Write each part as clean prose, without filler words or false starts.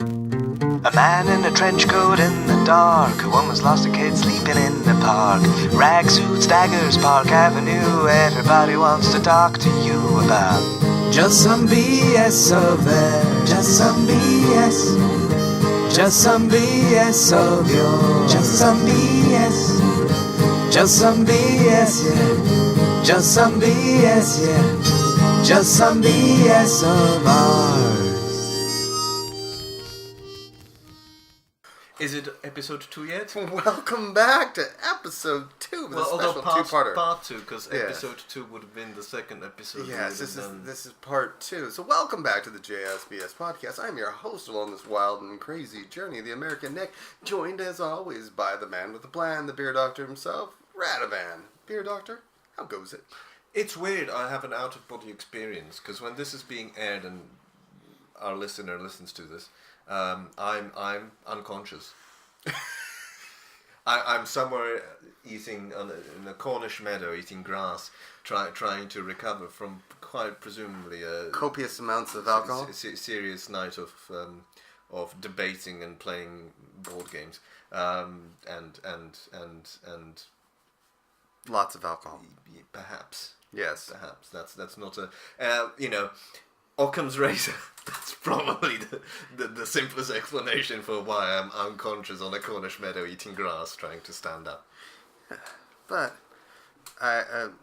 A man in a trench coat in the dark. One was lost, a kid sleeping in the park. Rag suits, daggers, Park Avenue. Everybody wants to talk to you about just some BS of there. Just some BS. Just some BS of yours. Just some BS. Just some BS, yeah. Just some BS, yeah. Just some BS of ours. Is it episode 2 yet? Welcome back to episode 2 with a special two-parter. Part 2, because episode 2 would have been the second episode. Yes, this is part 2. So welcome back to the JSBS podcast. I'm your host along this wild and crazy journey, the American Nick, joined as always by the man with the plan, the beer doctor himself, Radovan. Beer doctor, how goes it? It's weird. I have an out-of-body experience, because when this is being aired and our listener listens to this, I'm unconscious. I'm somewhere eating in a Cornish meadow, eating grass, trying to recover from quite presumably a copious amounts of alcohol, serious night of debating and playing board games, and lots of alcohol. Perhaps. Yes. Perhaps that's not a Occam's razor. That's probably the simplest explanation for why I'm unconscious on a Cornish meadow eating grass trying to stand up. But I'm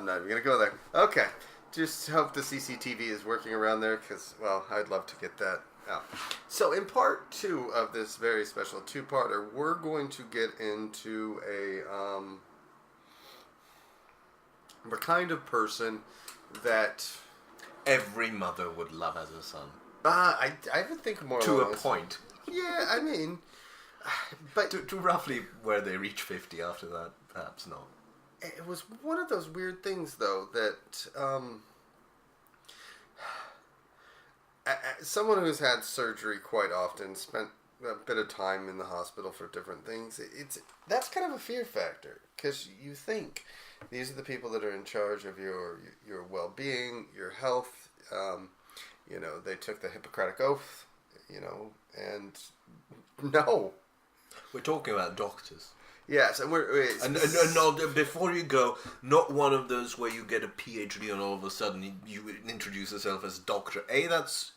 not even going to go there. Okay. Just hope the CCTV is working around there because, well, I'd love to get that out. So in part 2 of this very special two-parter, we're going to get into the kind of person that every mother would love as a son. I would think more to a point. Yeah, I mean, but to roughly where they reach 50 after that, perhaps not. It was one of those weird things, though, that someone who's had surgery quite often, spent a bit of time in the hospital for different things. That's kind of a fear factor because you think these are the people that are in charge of your well-being, your health. They took the Hippocratic Oath, and no. We're talking about doctors. Yes, and no, before you go, not one of those where you get a PhD and all of a sudden you introduce yourself as doctor. That's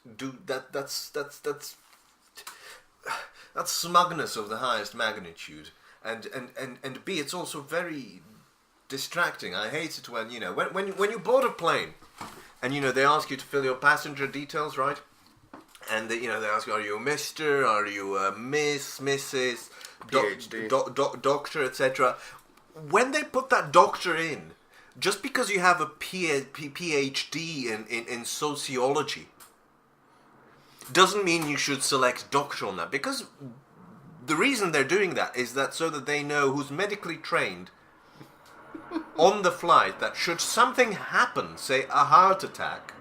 smugness of the highest magnitude, and B, it's also very distracting. I hate it when when you board a plane, and they ask you to fill your passenger details, right? And they ask you, are you a Mister? Are you a Miss, Mrs, PhD, doctor, etc. When they put that doctor in, just because you have a PhD in sociology, doesn't mean you should select doctor on that. Because the reason they're doing that is that so that they know who's medically trained on the flight, that should something happen, say a heart attack,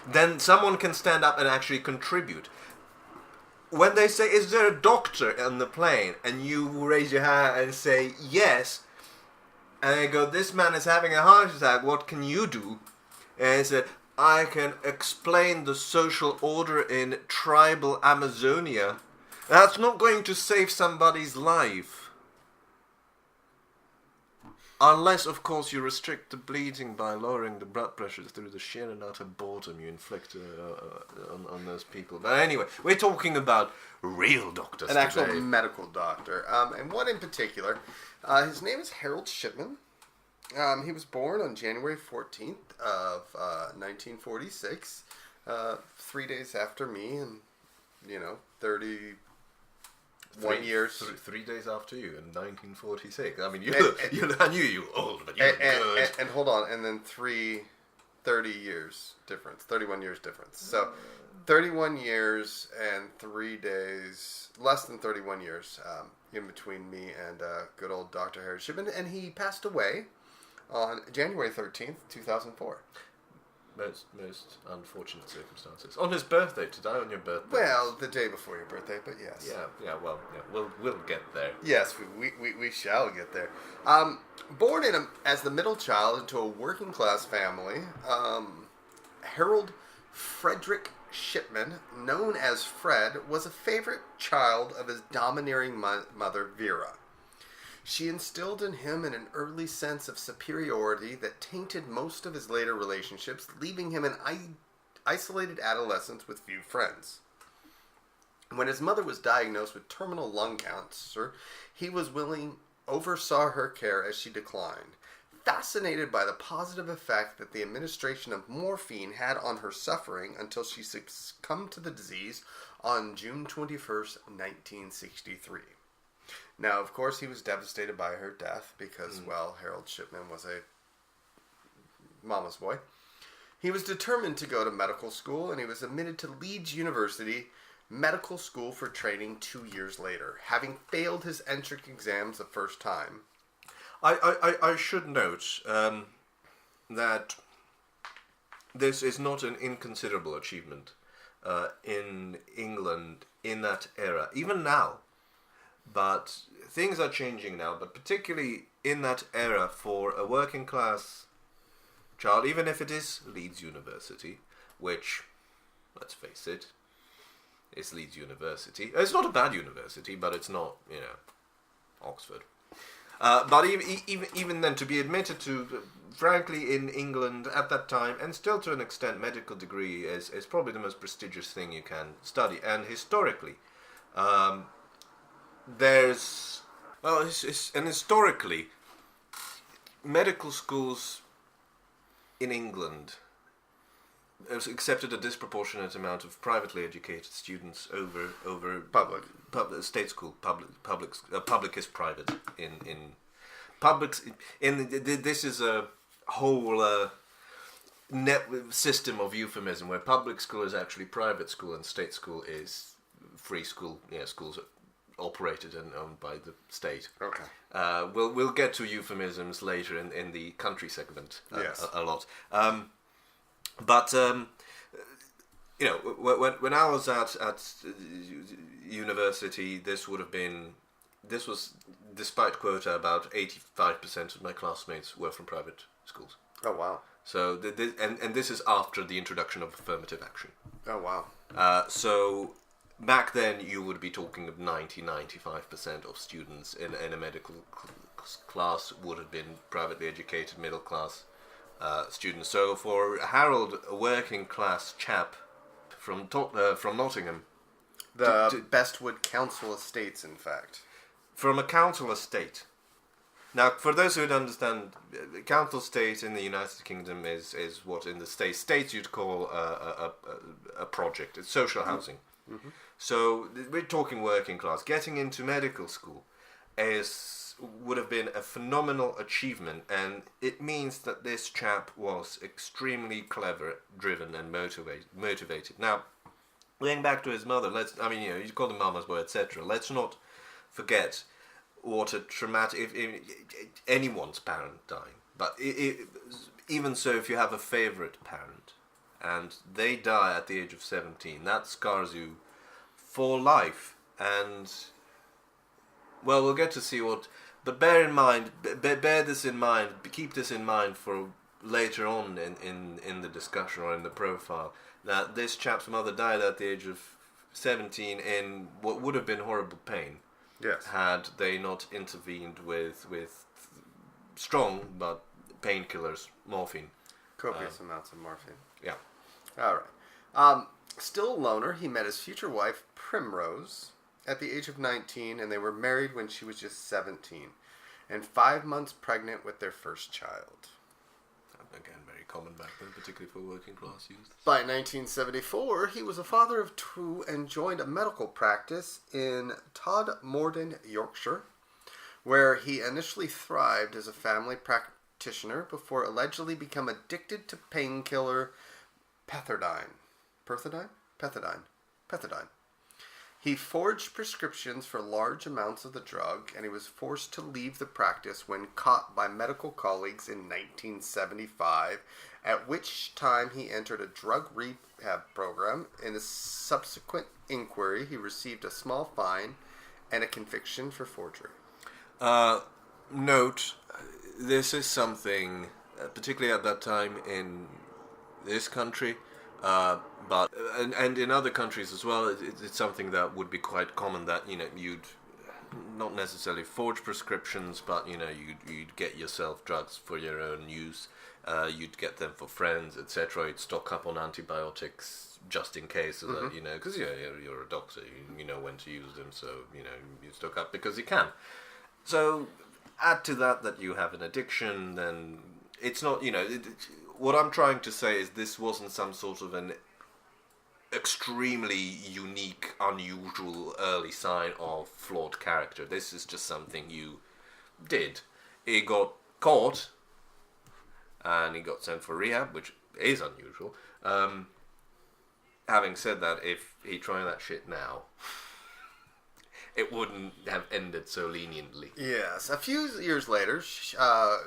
then someone can stand up and actually contribute. When they say, is there a doctor on the plane? And you raise your hand and say, yes. And they go, this man is having a heart attack, what can you do? And I said, I can explain the social order in tribal Amazonia. That's not going to save somebody's life. Unless, of course, you restrict the bleeding by lowering the blood pressures through the sheer and utter boredom you inflict on those people. But anyway, we're talking about real doctors today. An actual medical doctor. And one in particular, his name is Harold Shipman. He was born on January 14th of 1946, 3 days after me, and 31 years. 3 days after you in 1946. I mean, I knew you were old, but you were good. And hold on, and then 30 years difference, 31 years difference. So 31 years and 3 days, less than 31 years in between me and good old Dr. Harold Shipman, and he passed away on January 13th, 2004. Most unfortunate circumstances. On his birthday, to die on your birthday. Well, the day before your birthday, but yes. We'll get there. Yes, we shall get there. Born as the middle child into a working class family, Harold Frederick Shipman, known as Fred, was a favorite child of his domineering mother, Vera. She instilled in him an early sense of superiority that tainted most of his later relationships, leaving him an isolated adolescent with few friends. When his mother was diagnosed with terminal lung cancer, he oversaw her care as she declined. Fascinated by the positive effect that the administration of morphine had on her suffering until she succumbed to the disease on June 21st, 1963. Now, of course, he was devastated by her death because, Harold Shipman was a mama's boy. He was determined to go to medical school, and he was admitted to Leeds University Medical School for training 2 years later, having failed his entrance exams the first time. I should note that this is not an inconsiderable achievement in England in that era, even now. But things are changing now, but particularly in that era for a working class child, even if it is Leeds University, which, let's face it, is Leeds University. It's not a bad university, but it's not, Oxford. But even then, to be admitted to, frankly, in England at that time, and still to an extent, medical degree is probably the most prestigious thing you can study. And historically, historically, medical schools in England accepted a disproportionate amount of privately educated students over Public state school. Public is private in public. This is a whole system of euphemism where public school is actually private school and state school is free school. Schools operated and owned by the state. Okay. We'll get to euphemisms later in the country segment a lot. But when I was at university, this was despite quota, about 85% of my classmates were from private schools. Oh wow! So and this is after the introduction of affirmative action. Oh wow! So back then you would be talking of 95% of students in a medical class would have been privately educated middle class students. So for Harold, a working class chap from Nottingham, the Bestwood Council Estates, in fact, from a council estate. Now, for those who don't understand, council estate in the United Kingdom is what in the states you'd call a project. It's social housing. Mm-hmm. So we're talking working class. Getting into medical school would have been a phenomenal achievement, and it means that this chap was extremely clever, driven, and motivated. Now, going back to his mother, you call him mama's boy, etc. Let's not forget what a traumatic, if anyone's parent dying, but even so, if you have a favorite parent and they die at the age of 17, that scars you for life. And well, we'll get to see what. But bear this in mind, keep this in mind for later on in the discussion or in the profile, that this chap's mother died at the age of 17 in what would have been horrible pain. Yes. Had they not intervened with strong but painkillers, morphine. Copious amounts of morphine. Yeah. All right. Still a loner, he met his future wife, Primrose, at the age of 19, and they were married when she was just 17, and 5 months pregnant with their first child. Again, very common back then, particularly for working class youth. By 1974, he was a father of two and joined a medical practice in Todmorden, Yorkshire, where he initially thrived as a family practitioner before allegedly becoming addicted to painkiller pethidine. Pethidine. He forged prescriptions for large amounts of the drug, and he was forced to leave the practice when caught by medical colleagues in 1975, at which time he entered a drug rehab program. In a subsequent inquiry, he received a small fine and a conviction for forgery. Note, this is something, particularly at that time in this country, but and in other countries as well, it's something that would be quite common that you'd not necessarily forge prescriptions, but you'd get yourself drugs for your own use. You'd get them for friends, etc. You'd stock up on antibiotics just in case, so that because you're a doctor, you know when to use them, so you stock up because you can. So add to that you have an addiction, then it's not what I'm trying to say is this wasn't some sort of an extremely unique, unusual early sign of flawed character. This is just something you did. He got caught and he got sent for rehab, which is unusual. Having said that, if he tried that shit now, it wouldn't have ended so leniently. Yes. A few years later,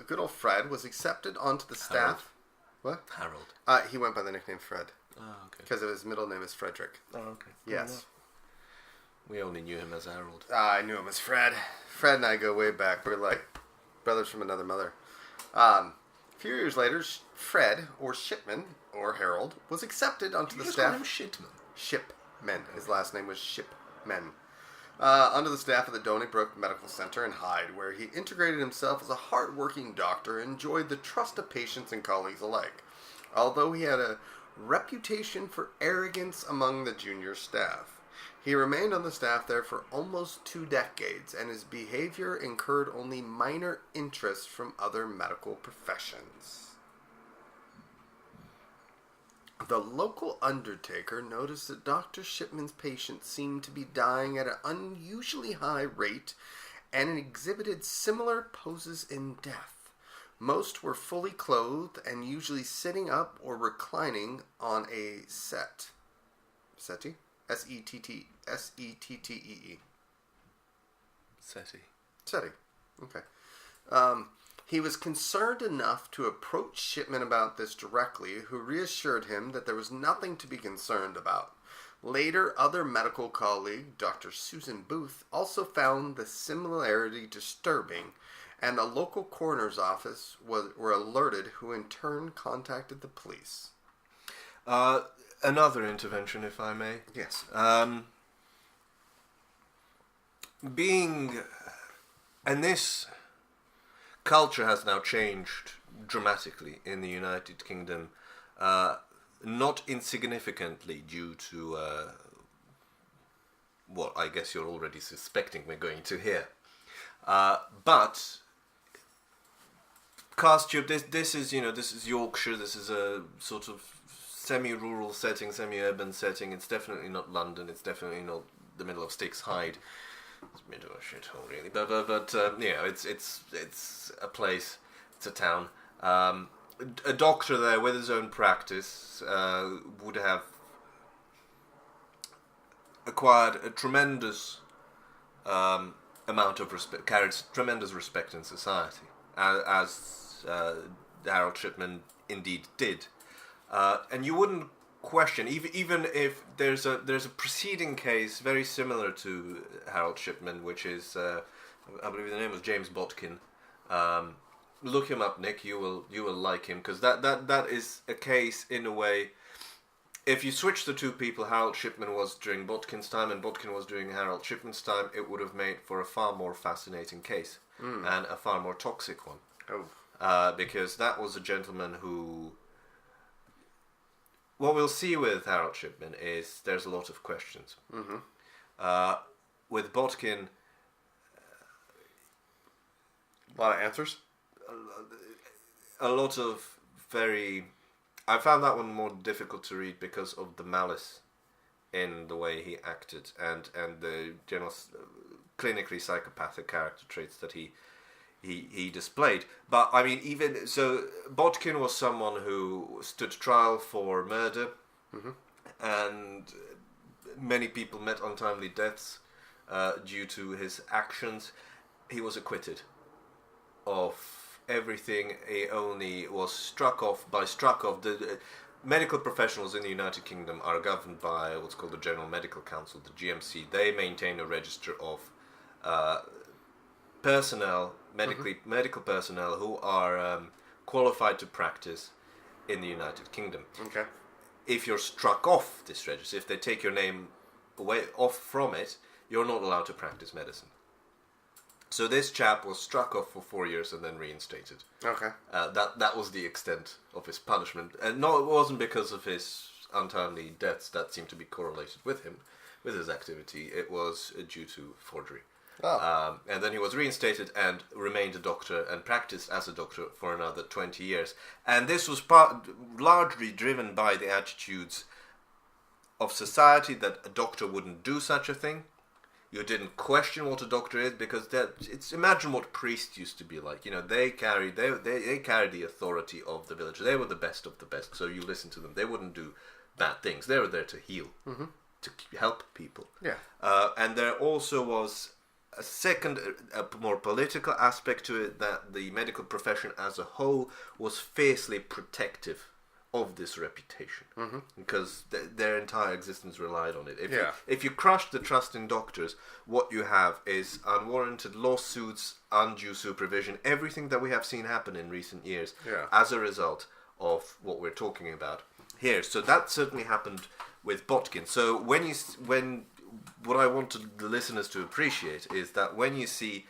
good old Fred was accepted onto the staff. Harold. What? Harold. He went by the nickname Fred. Oh, okay. Because his middle name is Frederick. Oh, okay. Yes. We only knew him as Harold. I knew him as Fred. Fred and I go way back. We're like brothers from another mother. A few years later, Fred, or Shipman, or Harold, was accepted onto the staff. Call him Shipman. Shipman. His last name was Shipman. Onto the staff of the Donnybrook Medical Center in Hyde, where he integrated himself as a hard-working doctor and enjoyed the trust of patients and colleagues alike. Although he had a reputation for arrogance among the junior staff. He remained on the staff there for almost 2 decades, and his behavior incurred only minor interest from other medical professions. The local undertaker noticed that Dr. Shipman's patients seemed to be dying at an unusually high rate and exhibited similar poses in death. Most were fully clothed and usually sitting up or reclining on a settee. S-E-T-T-E-E. Settee. Okay. He was concerned enough to approach Shipman about this directly, who reassured him that there was nothing to be concerned about. Later, other medical colleague, Dr. Susan Booth, also found the similarity disturbing, and a local coroner's office were alerted, who in turn contacted the police. Another intervention, if I may. Yes. And this culture has now changed dramatically in the United Kingdom, not insignificantly due to what I guess you're already suspecting we're going to hear. But cast your this is Yorkshire. This is a sort of semi-rural setting, semi-urban setting. It's definitely not London. It's definitely not the middle of Styx Hyde. It's a bit of a shithole, really. But it's a place. It's a town. A doctor there with his own practice would have acquired a tremendous amount of respect, carried tremendous respect in society, as Harold Shipman indeed did. And you wouldn't question, even if there's a preceding case very similar to Harold Shipman, which is I believe the name was James Botkin. Look him up, Nick. You will like him, because that is a case in a way. If you switch the two people, Harold Shipman was during Botkin's time and Botkin was during Harold Shipman's time, it would have made for a far more fascinating case and a far more toxic one. Because that was a gentleman who. What we'll see with Harold Shipman is there's a lot of questions. With Botkin, a lot of answers. A lot of very. I found that one more difficult to read because of the malice in the way he acted and the general clinically psychopathic character traits that he displayed. But I mean, even so, Botkin was someone who stood trial for murder, and many people met untimely deaths due to his actions. He was acquitted of everything. He only was struck off. The medical professionals in the United Kingdom are governed by what's called the General Medical Council, the GMC. They maintain a register of personnel, medical personnel who are qualified to practice in the United Kingdom. Okay. If you're struck off this register, if they take your name away off from it, you're not allowed to practice medicine. So this chap was struck off for 4 years and then reinstated. Okay. That was the extent of his punishment. And no, it wasn't because of his untimely deaths that seemed to be correlated with him, with his activity. It was due to forgery. Oh. And then he was reinstated and remained a doctor and practiced as a doctor for another 20 years. And this was largely driven by the attitudes of society that a doctor wouldn't do such a thing. You didn't question what a doctor is because imagine what priests used to be like. You know, they carried the authority of the village. They were the best of the best, so you listen to them. They wouldn't do bad things. They were there to heal, to help people. Yeah. And there also was a second, a more political aspect to it, that the medical profession as a whole was fiercely protective of this reputation, because their entire existence relied on it. If you crush the trust in doctors, what you have is unwarranted lawsuits, undue supervision, everything that we have seen happen in recent years as a result of what we're talking about here. So that certainly happened with Botkin. So what I want the listeners to appreciate is that when you see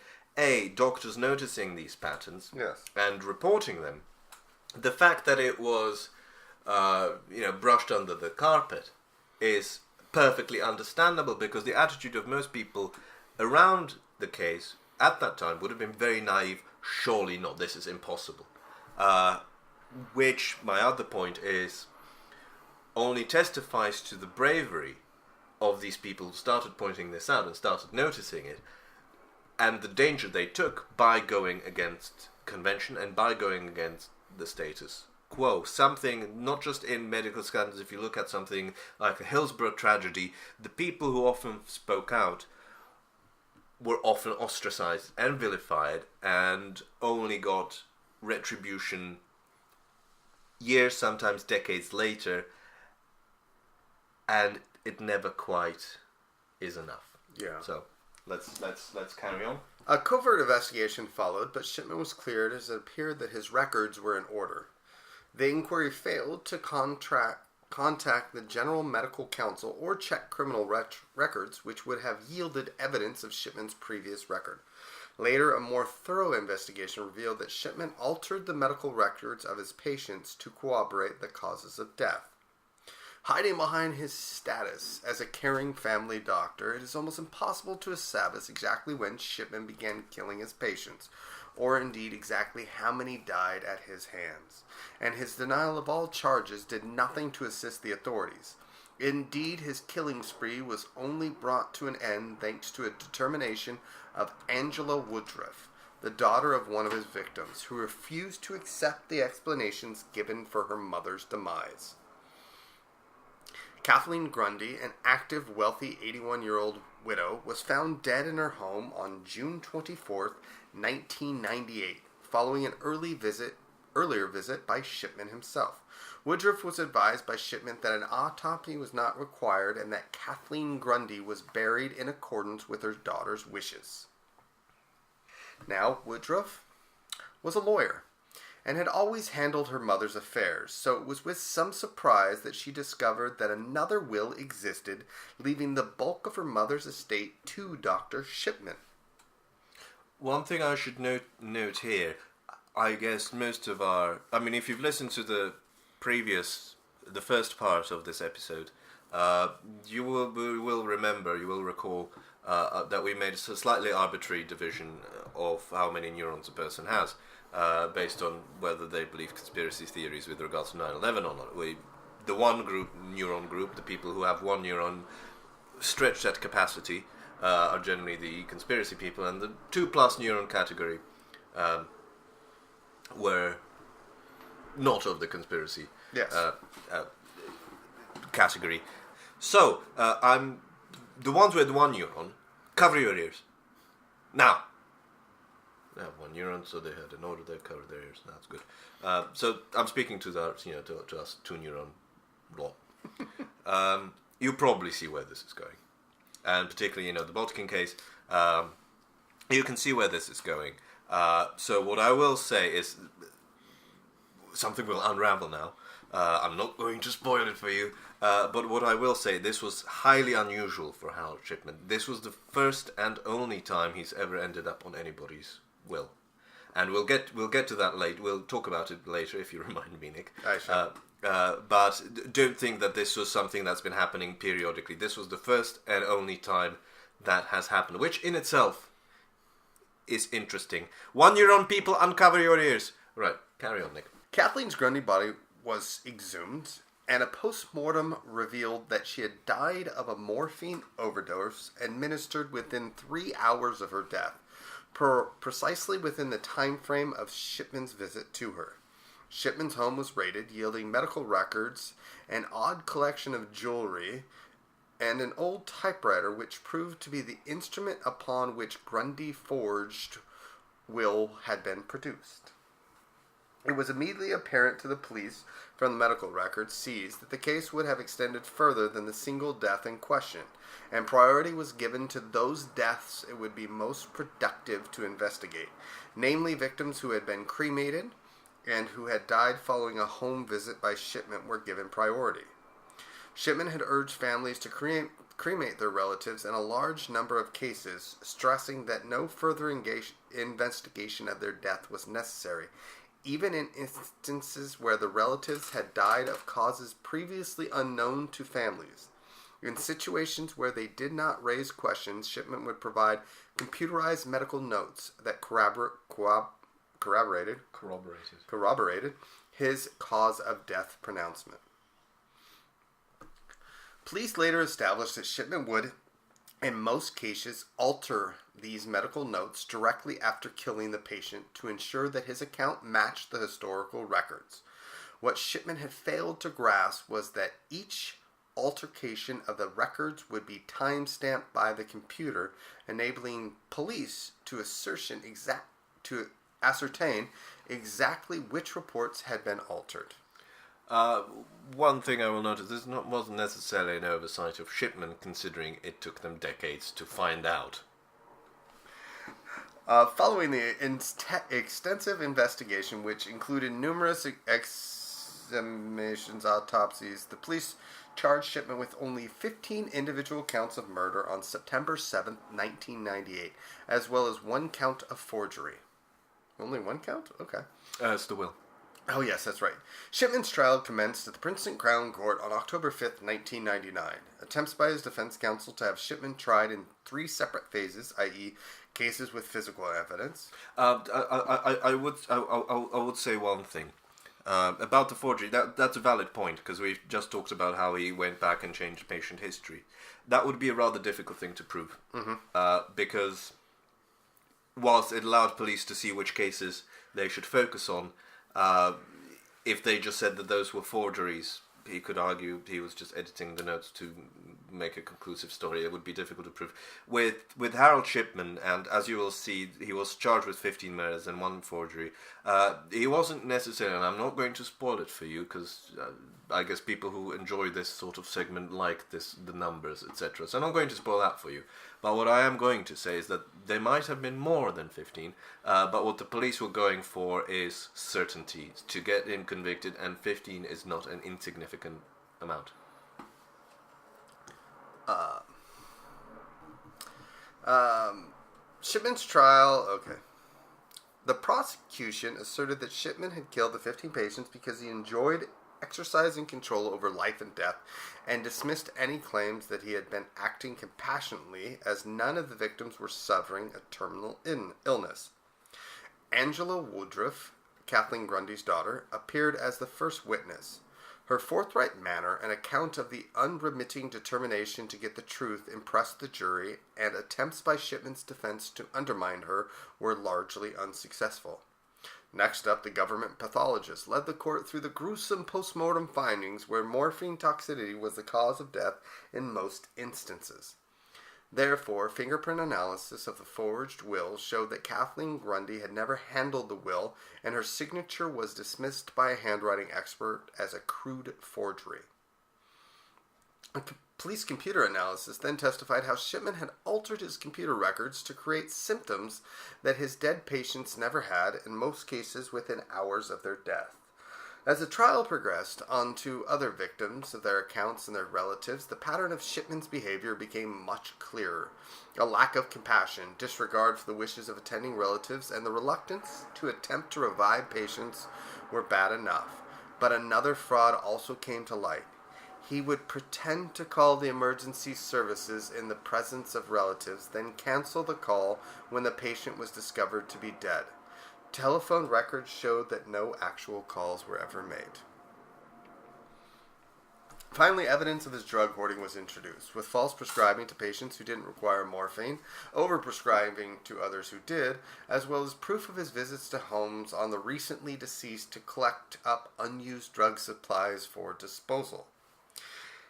doctors noticing these patterns and reporting them, the fact that it was brushed under the carpet is perfectly understandable, because the attitude of most people around the case at that time would have been very naive. Surely not, this is impossible. Which, my other point is, only testifies to the bravery of these people who started pointing this out and started noticing it, and the danger they took by going against convention and by going against the status quo. Something, not just in medical scandals, if you look at something like a Hillsborough tragedy, the people who often spoke out were often ostracized and vilified and only got retribution years, sometimes decades later, and it never quite is enough. Yeah. So let's carry on. A covert investigation followed, but Shipman was cleared as it appeared that his records were in order. The inquiry failed to contact the General Medical Council or check criminal records, which would have yielded evidence of Shipman's previous record. Later, a more thorough investigation revealed that Shipman altered the medical records of his patients to corroborate the causes of death. Hiding behind his status as a caring family doctor, it is almost impossible to establish exactly when Shipman began killing his patients, or indeed exactly how many died at his hands, and his denial of all charges did nothing to assist the authorities. Indeed, his killing spree was only brought to an end thanks to a determination of Angela Woodruff, the daughter of one of his victims, who refused to accept the explanations given for her mother's demise. Kathleen Grundy, an active, wealthy 81-year-old widow, was found dead in her home on June 24th, 1998, following an earlier visit by Shipman himself. Woodruff was advised by Shipman that an autopsy was not required and that Kathleen Grundy was buried in accordance with her daughter's wishes. Now, Woodruff was a lawyer and had always handled her mother's affairs, so it was with some surprise that she discovered that another will existed, leaving the bulk of her mother's estate to Dr. Shipman. One thing I should note here, I guess most of if you've listened to the first part of this episode, you will recall that we made a slightly arbitrary division of how many neurons a person has, based on whether they believe conspiracy theories with regards to 9/11 or not. The one neuron group, the people who have one neuron stretched at capacity, are generally the conspiracy people, and the 2+ neuron category were not of the conspiracy category. So, the ones with one neuron, cover your ears. Now, they have one neuron, so they had an order, they covered their ears. That's good. So I'm speaking to us 2-neuron law. You probably see where this is going, and particularly the Botkin case. You can see where this is going. So what I will say is something will unravel now. I'm not going to spoil it for you, but what I will say, this was highly unusual for Harold Shipman. This was the first and only time he's ever ended up on anybody's will. And we'll get to that later. We'll talk about it later if you remind me, Nick. But don't think that this was something that's been happening periodically. This was the first and only time that has happened, which in itself is interesting. 1 year on, people, uncover your ears. Right, carry on, Nick. Kathleen's Grundy body was exhumed, and a post-mortem revealed that she had died of a morphine overdose administered within 3 hours of her death, precisely within the time frame of Shipman's visit to her. Shipman's home was raided, yielding medical records, an odd collection of jewelry, and an old typewriter which proved to be the instrument upon which Grundy forged will had been produced. It was immediately apparent to the police from the medical records seized that the case would have extended further than the single death in question, and priority was given to those deaths it would be most productive to investigate, namely victims who had been cremated and who had died following a home visit by Shipman were given priority. Shipman had urged families to cremate their relatives in a large number of cases, stressing that no further investigation of their death was necessary, even in instances where the relatives had died of causes previously unknown to families. In situations where they did not raise questions, Shipman would provide computerized medical notes that corroborated his cause of death pronouncement. Police later established that Shipman would, in most cases, alter these medical notes directly after killing the patient to ensure that his account matched the historical records. What Shipman had failed to grasp was that each altercation of the records would be time-stamped by the computer, enabling police to ascertain exactly which reports had been altered. One thing I will notice, this wasn't necessarily an oversight of Shipman, considering it took them decades to find out. Following the extensive investigation, which included numerous examinations, autopsies, the police charged Shipman with only 15 individual counts of murder on September 7, 1998, as well as 1 count of forgery. Only 1 count? Okay. It's the will. Oh, yes, that's right. Shipman's trial commenced at the Princeton Crown Court on October 5th, 1999. Attempts by his defense counsel to have Shipman tried in 3 separate phases, i.e., cases with physical evidence. I would say one thing about the forgery. That's a valid point, because we've just talked about how he went back and changed patient history. That would be a rather difficult thing to prove, because whilst it allowed police to see which cases they should focus on, if they just said that those were forgeries, he could argue he was just editing the notes to make a conclusive story. It would be difficult to prove. With Harold Shipman, and as you will see, he was charged with 15 murders and 1 forgery. He wasn't necessarily, and I'm not going to spoil it for you, because I guess people who enjoy this sort of segment like the numbers, etc. So I'm not going to spoil that for you. But what I am going to say is that there might have been more than 15, but what the police were going for is certainty to get him convicted, and 15 is not an insignificant amount. Shipman's trial, okay. The prosecution asserted that Shipman had killed the 15 patients because he enjoyed exercising control over life and death, and dismissed any claims that he had been acting compassionately, as none of the victims were suffering a terminal illness. Angela Woodruff, Kathleen Grundy's daughter, appeared as the first witness. Her forthright manner and account of the unremitting determination to get the truth impressed the jury, and attempts by Shipman's defense to undermine her were largely unsuccessful. Next up, the government pathologist led the court through the gruesome postmortem findings where morphine toxicity was the cause of death in most instances. Therefore, fingerprint analysis of the forged will showed that Kathleen Grundy had never handled the will, and her signature was dismissed by a handwriting expert as a crude forgery. A police computer analysis then testified how Shipman had altered his computer records to create symptoms that his dead patients never had, in most cases within hours of their death. As the trial progressed on to other victims of their accounts and their relatives, the pattern of Shipman's behavior became much clearer. A lack of compassion, disregard for the wishes of attending relatives, and the reluctance to attempt to revive patients were bad enough. But another fraud also came to light. He would pretend to call the emergency services in the presence of relatives, then cancel the call when the patient was discovered to be dead. Telephone records showed that no actual calls were ever made. Finally, evidence of his drug hoarding was introduced, with false prescribing to patients who didn't require morphine, overprescribing to others who did, as well as proof of his visits to homes on the recently deceased to collect up unused drug supplies for disposal.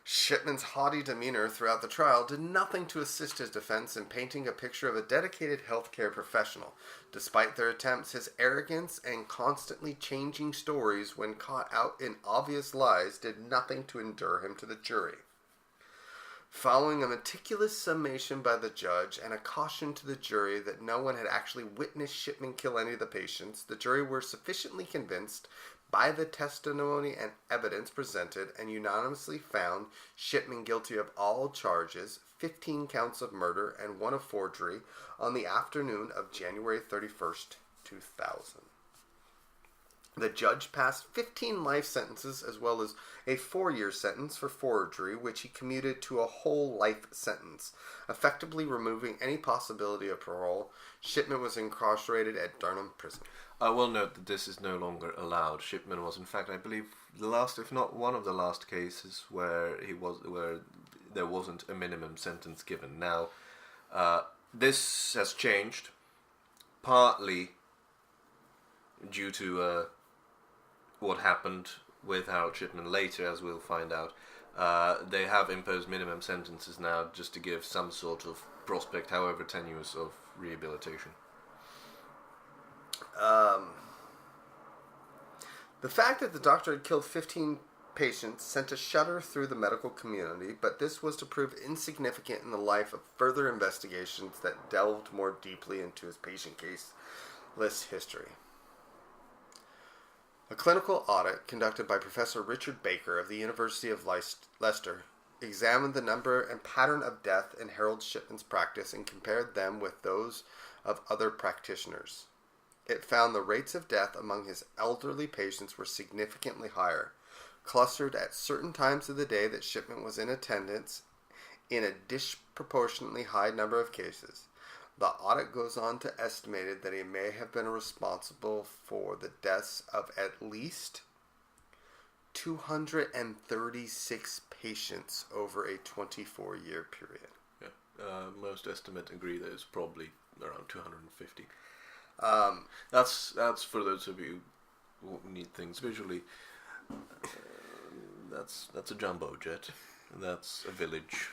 Shipman's haughty demeanor throughout the trial did nothing to assist his defense in painting a picture of a dedicated healthcare professional. Despite their attempts, his arrogance and constantly changing stories when caught out in obvious lies did nothing to endear him to the jury. Following a meticulous summation by the judge and a caution to the jury that no one had actually witnessed Shipman kill any of the patients, the jury were sufficiently convinced by the testimony and evidence presented and unanimously found Shipman guilty of all charges, 15 counts of murder and 1 of forgery, on the afternoon of January 31st, 2000. The judge passed 15 life sentences as well as a 4-year sentence for forgery, which he commuted to a whole life sentence, effectively removing any possibility of parole. Shipman was incarcerated at Durham Prison. I will note that this is no longer allowed. Shipman was, in fact, I believe, the last, if not one of the last cases where there wasn't a minimum sentence given. Now, this has changed, partly due to what happened with Harold Shipman later, as we'll find out. They have imposed minimum sentences now just to give some sort of prospect, however tenuous, of rehabilitation. The fact that the doctor had killed 15 patients sent a shudder through the medical community, but this was to prove insignificant in the light of further investigations that delved more deeply into his patient case list history. A clinical audit conducted by Professor Richard Baker of the University of Leicester examined the number and pattern of death in Harold Shipman's practice and compared them with those of other practitioners. It found the rates of death among his elderly patients were significantly higher, clustered at certain times of the day that Shipman was in attendance in a disproportionately high number of cases. The audit goes on to estimate that he may have been responsible for the deaths of at least 236 patients over a 24-year period. Yeah, most estimates agree that it's probably around 250. That's for those of you who need things visually. That's a jumbo jet. That's a village.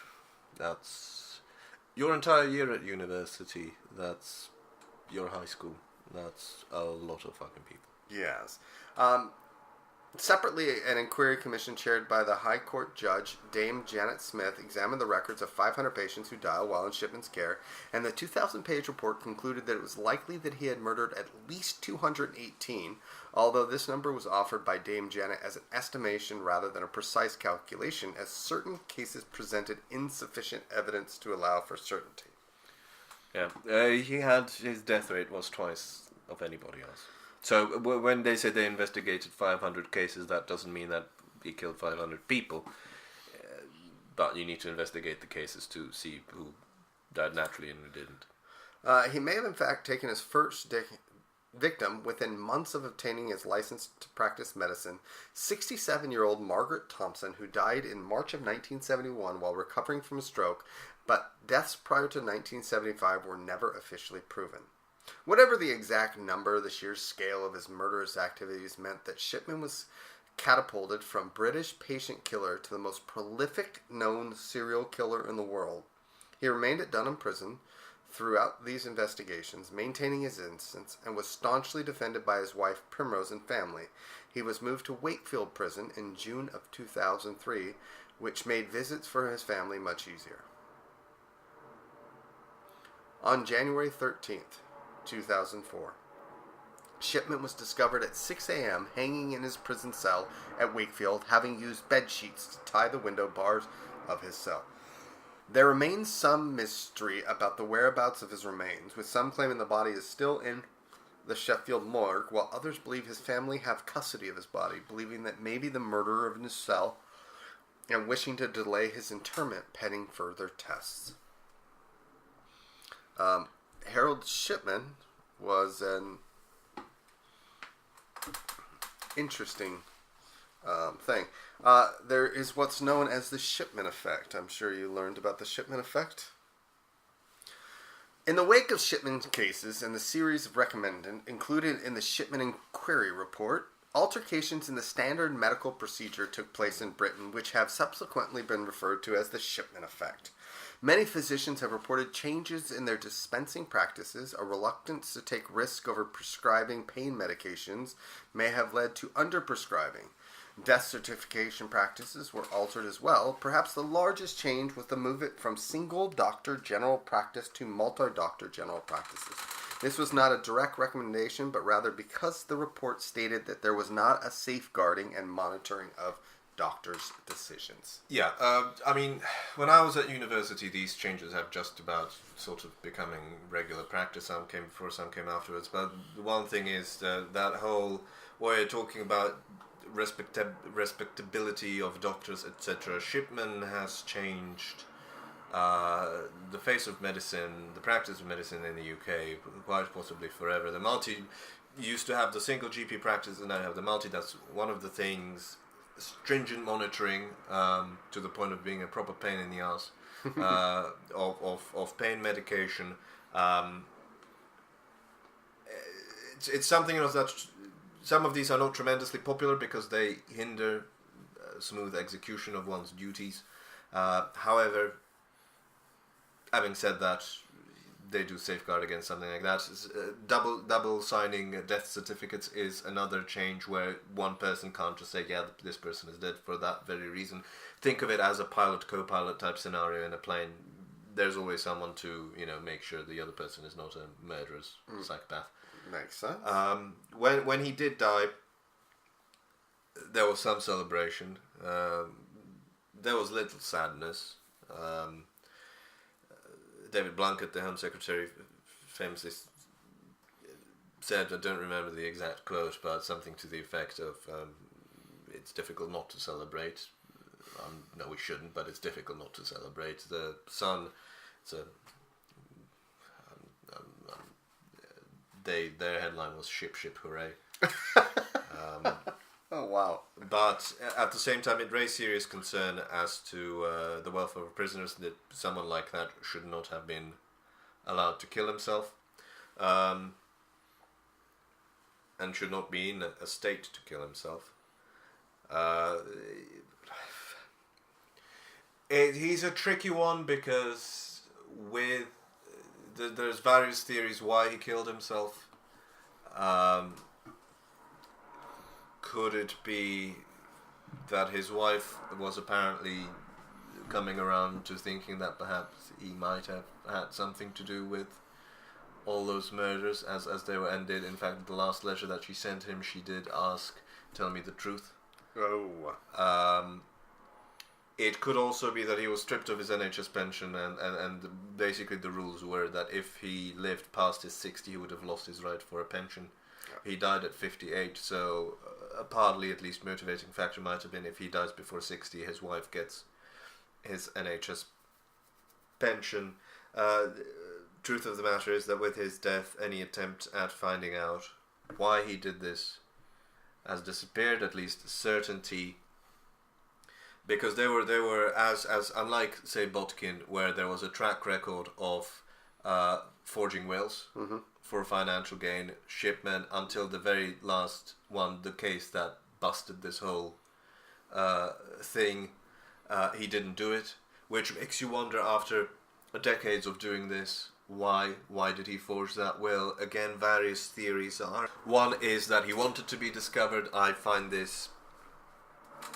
That's your entire year at university. That's your high school. That's a lot of fucking people. Yes. Separately, an inquiry commission chaired by the High Court Judge, Dame Janet Smith, examined the records of 500 patients who died while in Shipman's care, and the 2,000-page report concluded that it was likely that he had murdered at least 218, although this number was offered by Dame Janet as an estimation rather than a precise calculation, as certain cases presented insufficient evidence to allow for certainty. Yeah, his death rate was twice of anybody else. So when they say they investigated 500 cases, that doesn't mean that he killed 500 people. But you need to investigate the cases to see who died naturally and who didn't. He may have in fact taken his first victim within months of obtaining his license to practice medicine, 67-year-old Margaret Thompson, who died in March of 1971 while recovering from a stroke, but deaths prior to 1975 were never officially proven. Whatever the exact number, the sheer scale of his murderous activities meant that Shipman was catapulted from British patient killer to the most prolific known serial killer in the world. He remained at Durham Prison throughout these investigations, maintaining his innocence, and was staunchly defended by his wife Primrose and family. He was moved to Wakefield Prison in June of 2003, which made visits for his family much easier. On January 13th, 2004, Shipman was discovered at 6 a.m. hanging in his prison cell at Wakefield, having used bed sheets to tie the window bars of his cell. There remains some mystery about the whereabouts of his remains, with some claiming the body is still in the Sheffield morgue, while others believe his family have custody of his body, believing that maybe the murderer in his cell, and wishing to delay his interment pending further tests. Harold Shipman was an interesting thing. There is what's known as the Shipman effect. I'm sure you learned about the Shipman effect. In the wake of Shipman's cases and the series of recommended included in the Shipman Inquiry Report, altercations in the standard medical procedure took place in Britain, which have subsequently been referred to as the Shipman effect. Many physicians have reported changes in their dispensing practices. A reluctance to take risk over prescribing pain medications may have led to underprescribing. Death certification practices were altered as well. Perhaps the largest change was the movement from single doctor general practice to multi-doctor general practices. This was not a direct recommendation, but rather because the report stated that there was not a safeguarding and monitoring of doctors' decisions. Yeah, I mean, when I was at university, these changes have just about sort of becoming regular practice. Some came before, some came afterwards. But the one thing is that whole way of talking about respectability of doctors, etc. Shipman has changed the face of medicine, the practice of medicine in the UK, quite possibly forever. The multi used to have the single GP practice, and now you have the multi. That's one of the things. Stringent monitoring to the point of being a proper pain in the ass of pain medication. It's something else that some of these are not tremendously popular because they hinder smooth execution of one's duties. However, having said that, they do safeguard against something like that. Double signing death certificates is another change where one person can't just say, yeah, this person is dead for that very reason. Think of it as a pilot co-pilot type scenario in a plane. There's always someone to make sure the other person is not a murderous psychopath. Makes sense. When he did die, there was some celebration. There was little sadness. David Blunkett, the Home Secretary, famously said, I don't remember the exact quote, but something to the effect of, it's difficult not to celebrate. No, we shouldn't, but it's difficult not to celebrate. The Sun, their headline was Ship, Ship, Hooray. Oh, wow. But at the same time, it raised serious concern as to the welfare of prisoners, that someone like that should not have been allowed to kill himself, and should not be in a state to kill himself. He's a tricky one because there's various theories why he killed himself. Could it be that his wife was apparently coming around to thinking that perhaps he might have had something to do with all those murders as they were ended? In fact, the last letter that she sent him, she did ask, tell me the truth. Oh. It could also be that he was stripped of his NHS pension, and basically the rules were that if he lived past his 60, he would have lost his right for a pension. He died at 58, so a partly at least motivating factor might have been if he dies before 60, his wife gets his NHS pension. Truth of the matter is that with his death, any attempt at finding out why he did this has disappeared, at least certainty, because they were as unlike, say, Botkin, where there was a track record of forging wills for financial gain. Shipman, until the very last one, the case that busted this whole thing, he didn't do it, which makes you wonder, after decades of doing this, why did he forge that will? Again, various theories are. One is that he wanted to be discovered. I find this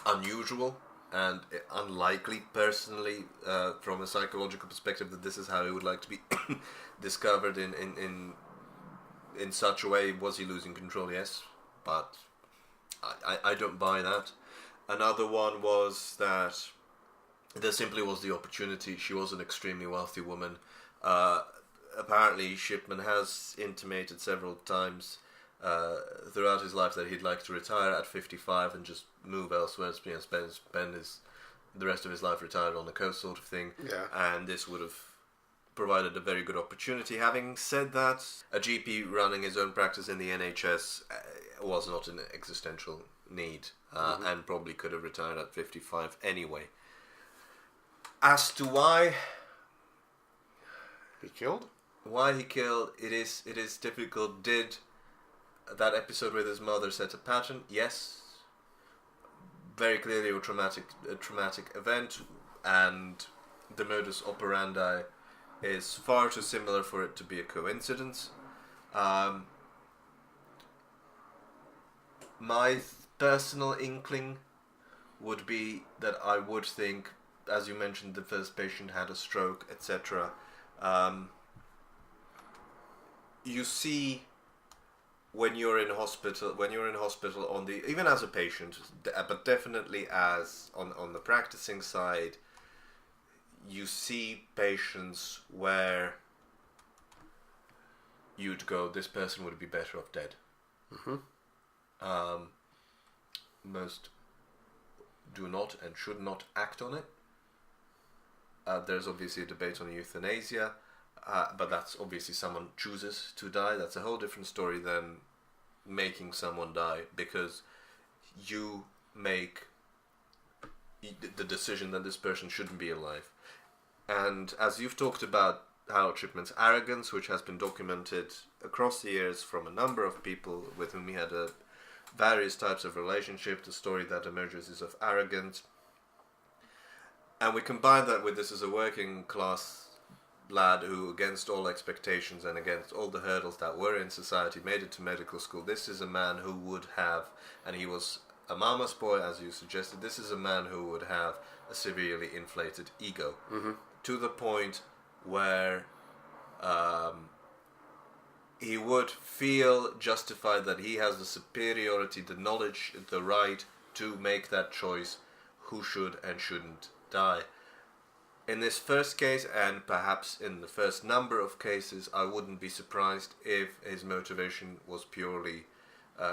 unusual and unlikely, personally, from a psychological perspective, that this is how he would like to be discovered in in such a way, was he losing control? Yes, but I don't buy that. Another one was that there simply was the opportunity. She was an extremely wealthy woman. Apparently, Shipman has intimated several times throughout his life that he'd like to retire at 55 and just move elsewhere, spend the rest of his life retired on the coast, sort of thing. Yeah. And this would have provided a very good opportunity. Having said that, a GP running his own practice in the NHS was not an existential need, and probably could have retired at 55 anyway. As to why he killed, it is difficult. Did that episode with his mother set a pattern? Yes. Very clearly a traumatic event, and the modus operandi is far too similar for it to be a coincidence. My personal inkling would be that I would think, as you mentioned, the first patient had a stroke, etc. You see, when you're in hospital, on the, even as a patient, but definitely as on the practicing side, you see patients where you'd go, this person would be better off dead. Most do not and should not act on it. There's obviously a debate on euthanasia, but that's obviously someone chooses to die. That's a whole different story than making someone die, because you make the decision that this person shouldn't be alive. And as you've talked about Harold Shipman's arrogance, which has been documented across the years from a number of people with whom he had various types of relationship, the story that emerges is of arrogance. And we combine that with this as a working class lad who, against all expectations and against all the hurdles that were in society, made it to medical school. This is a man who would have, and he was a mama's boy, as you suggested, this is a man who would have a severely inflated ego, to the point where he would feel justified that he has the superiority, the knowledge, the right to make that choice, who should and shouldn't die. In this first case, and perhaps in the first number of cases, I wouldn't be surprised if his motivation was purely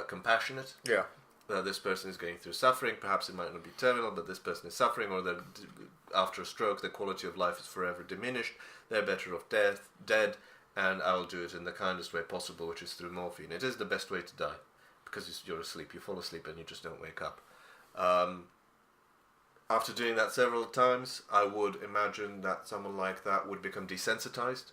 compassionate. Yeah. This person is going through suffering. Perhaps it might not be terminal, but this person is suffering, or that after a stroke, their quality of life is forever diminished. They're better off dead, and I'll do it in the kindest way possible, which is through morphine. It is the best way to die, because you're asleep. You fall asleep and you just don't wake up. After doing that several times, I would imagine that someone like that would become desensitized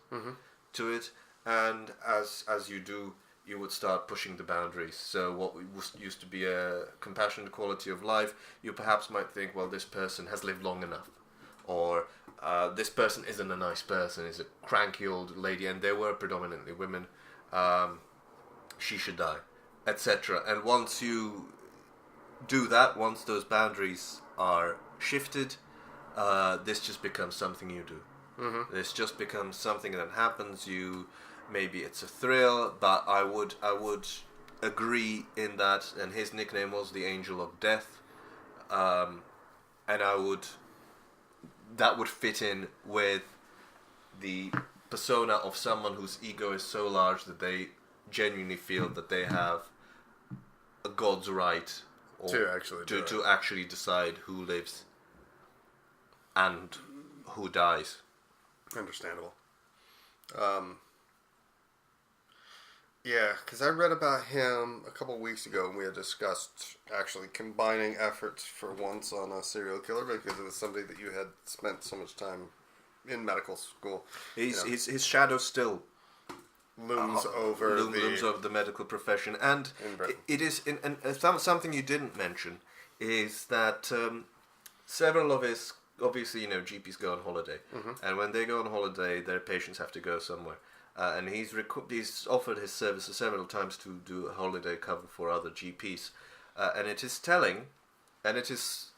to it, and as you do, you would start pushing the boundaries. So what used to be a compassionate quality of life, you perhaps might think, well, this person has lived long enough, or this person isn't a nice person, is a cranky old lady, and they were predominantly women, she should die, etc. And once you do that, once those boundaries are shifted, this just becomes something you do. This just becomes something that happens. Maybe it's a thrill, but I would agree in that. And his nickname was the Angel of Death, and that would fit in with the persona of someone whose ego is so large that they genuinely feel that they have a God's right to actually decide who lives and who dies. Understandable. Yeah, because I read about him a couple weeks ago, and we had discussed actually combining efforts for once on a serial killer, because it was somebody that you had spent so much time in medical school. His shadow still looms over the medical profession, and it is something you didn't mention is that several of his, obviously, GPs go on holiday, and when they go on holiday, their patients have to go somewhere. And he's offered his services several times to do a holiday cover for other GPs. And it is telling, and it is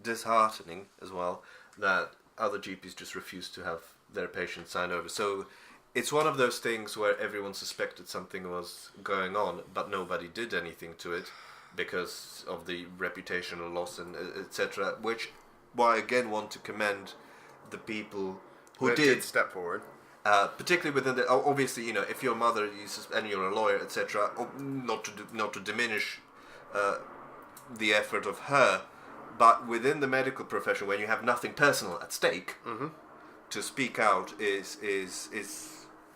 disheartening as well, that other GPs just refuse to have their patients sign over. So it's one of those things where everyone suspected something was going on, but nobody did anything to it because of the reputational loss and etc. Which, why I again want to commend the people who did step forward. Particularly within the obviously, if your mother and you're a lawyer, etc. Not to diminish the effort of her, but within the medical profession, when you have nothing personal at stake, to speak out is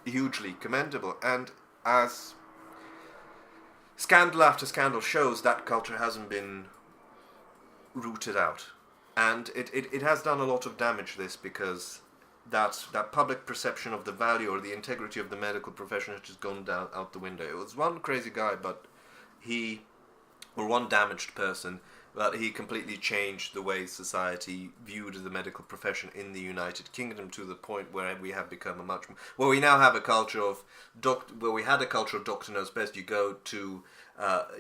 hugely commendable. And as scandal after scandal shows, that culture hasn't been rooted out, and it has done a lot of damage. This because that public perception of the value or the integrity of the medical profession has just gone down out the window. It was one crazy guy, one damaged person, but he completely changed the way society viewed the medical profession in the United Kingdom, to the point where we have become we now have a culture of where we had a culture of doctor knows best. You go to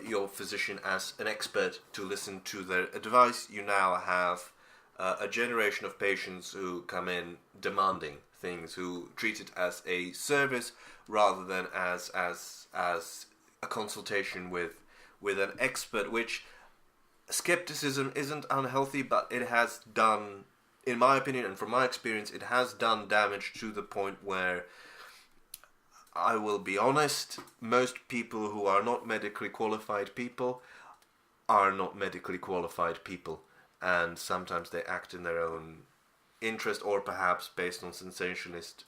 your physician as an expert to listen to their advice. You now have a generation of patients who come in demanding things, who treat it as a service rather than as a consultation with an expert, which skepticism isn't unhealthy, but it has done, in my opinion and from my experience, it has done damage to the point where, I will be honest, most people who are not medically qualified people are not medically qualified people. And sometimes they act in their own interest, or perhaps based on sensationalist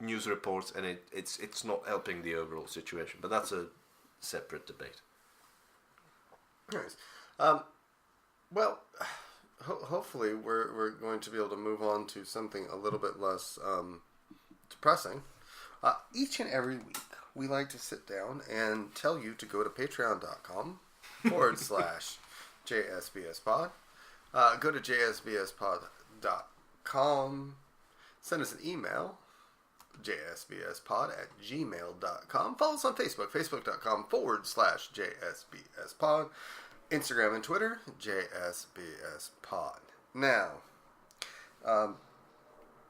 news reports, and it's not helping the overall situation. But that's a separate debate. Nice. Well, hopefully we're going to be able to move on to something a little bit less depressing. Each and every week, we like to sit down and tell you to go to patreon.com/JSBSpod. Go to jsbspod.com. Send us an email, jsbspod@gmail.com. Follow us on Facebook, facebook.com/JSBSpod. Instagram and Twitter, JSBSpod. Now,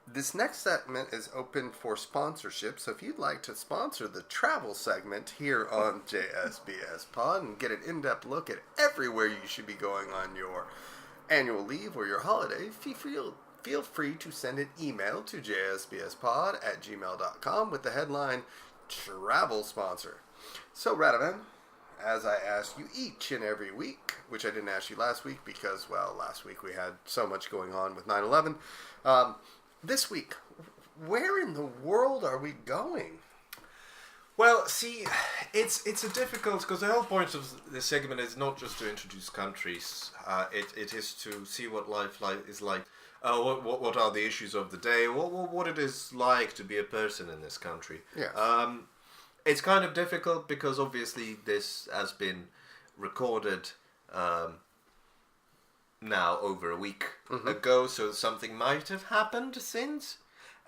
this next segment is open for sponsorship, so if you'd like to sponsor the travel segment here on JSBS Pod and get an in-depth look at everywhere you should be going on your annual leave or your holiday, feel free to send an email to jsbspod@gmail.com with the headline Travel Sponsor. So, Radovan, as I ask you each and every week, which I didn't ask you last week because, well, last week we had so much going on with 9/11, this week, where in the world are we going? Well, see, it's a difficult, because the whole point of this segment is not just to introduce countries. It is to see what life is like. What are the issues of the day? What it is like to be a person in this country. Yeah. It's kind of difficult because obviously this has been recorded now over a week ago, so something might have happened since,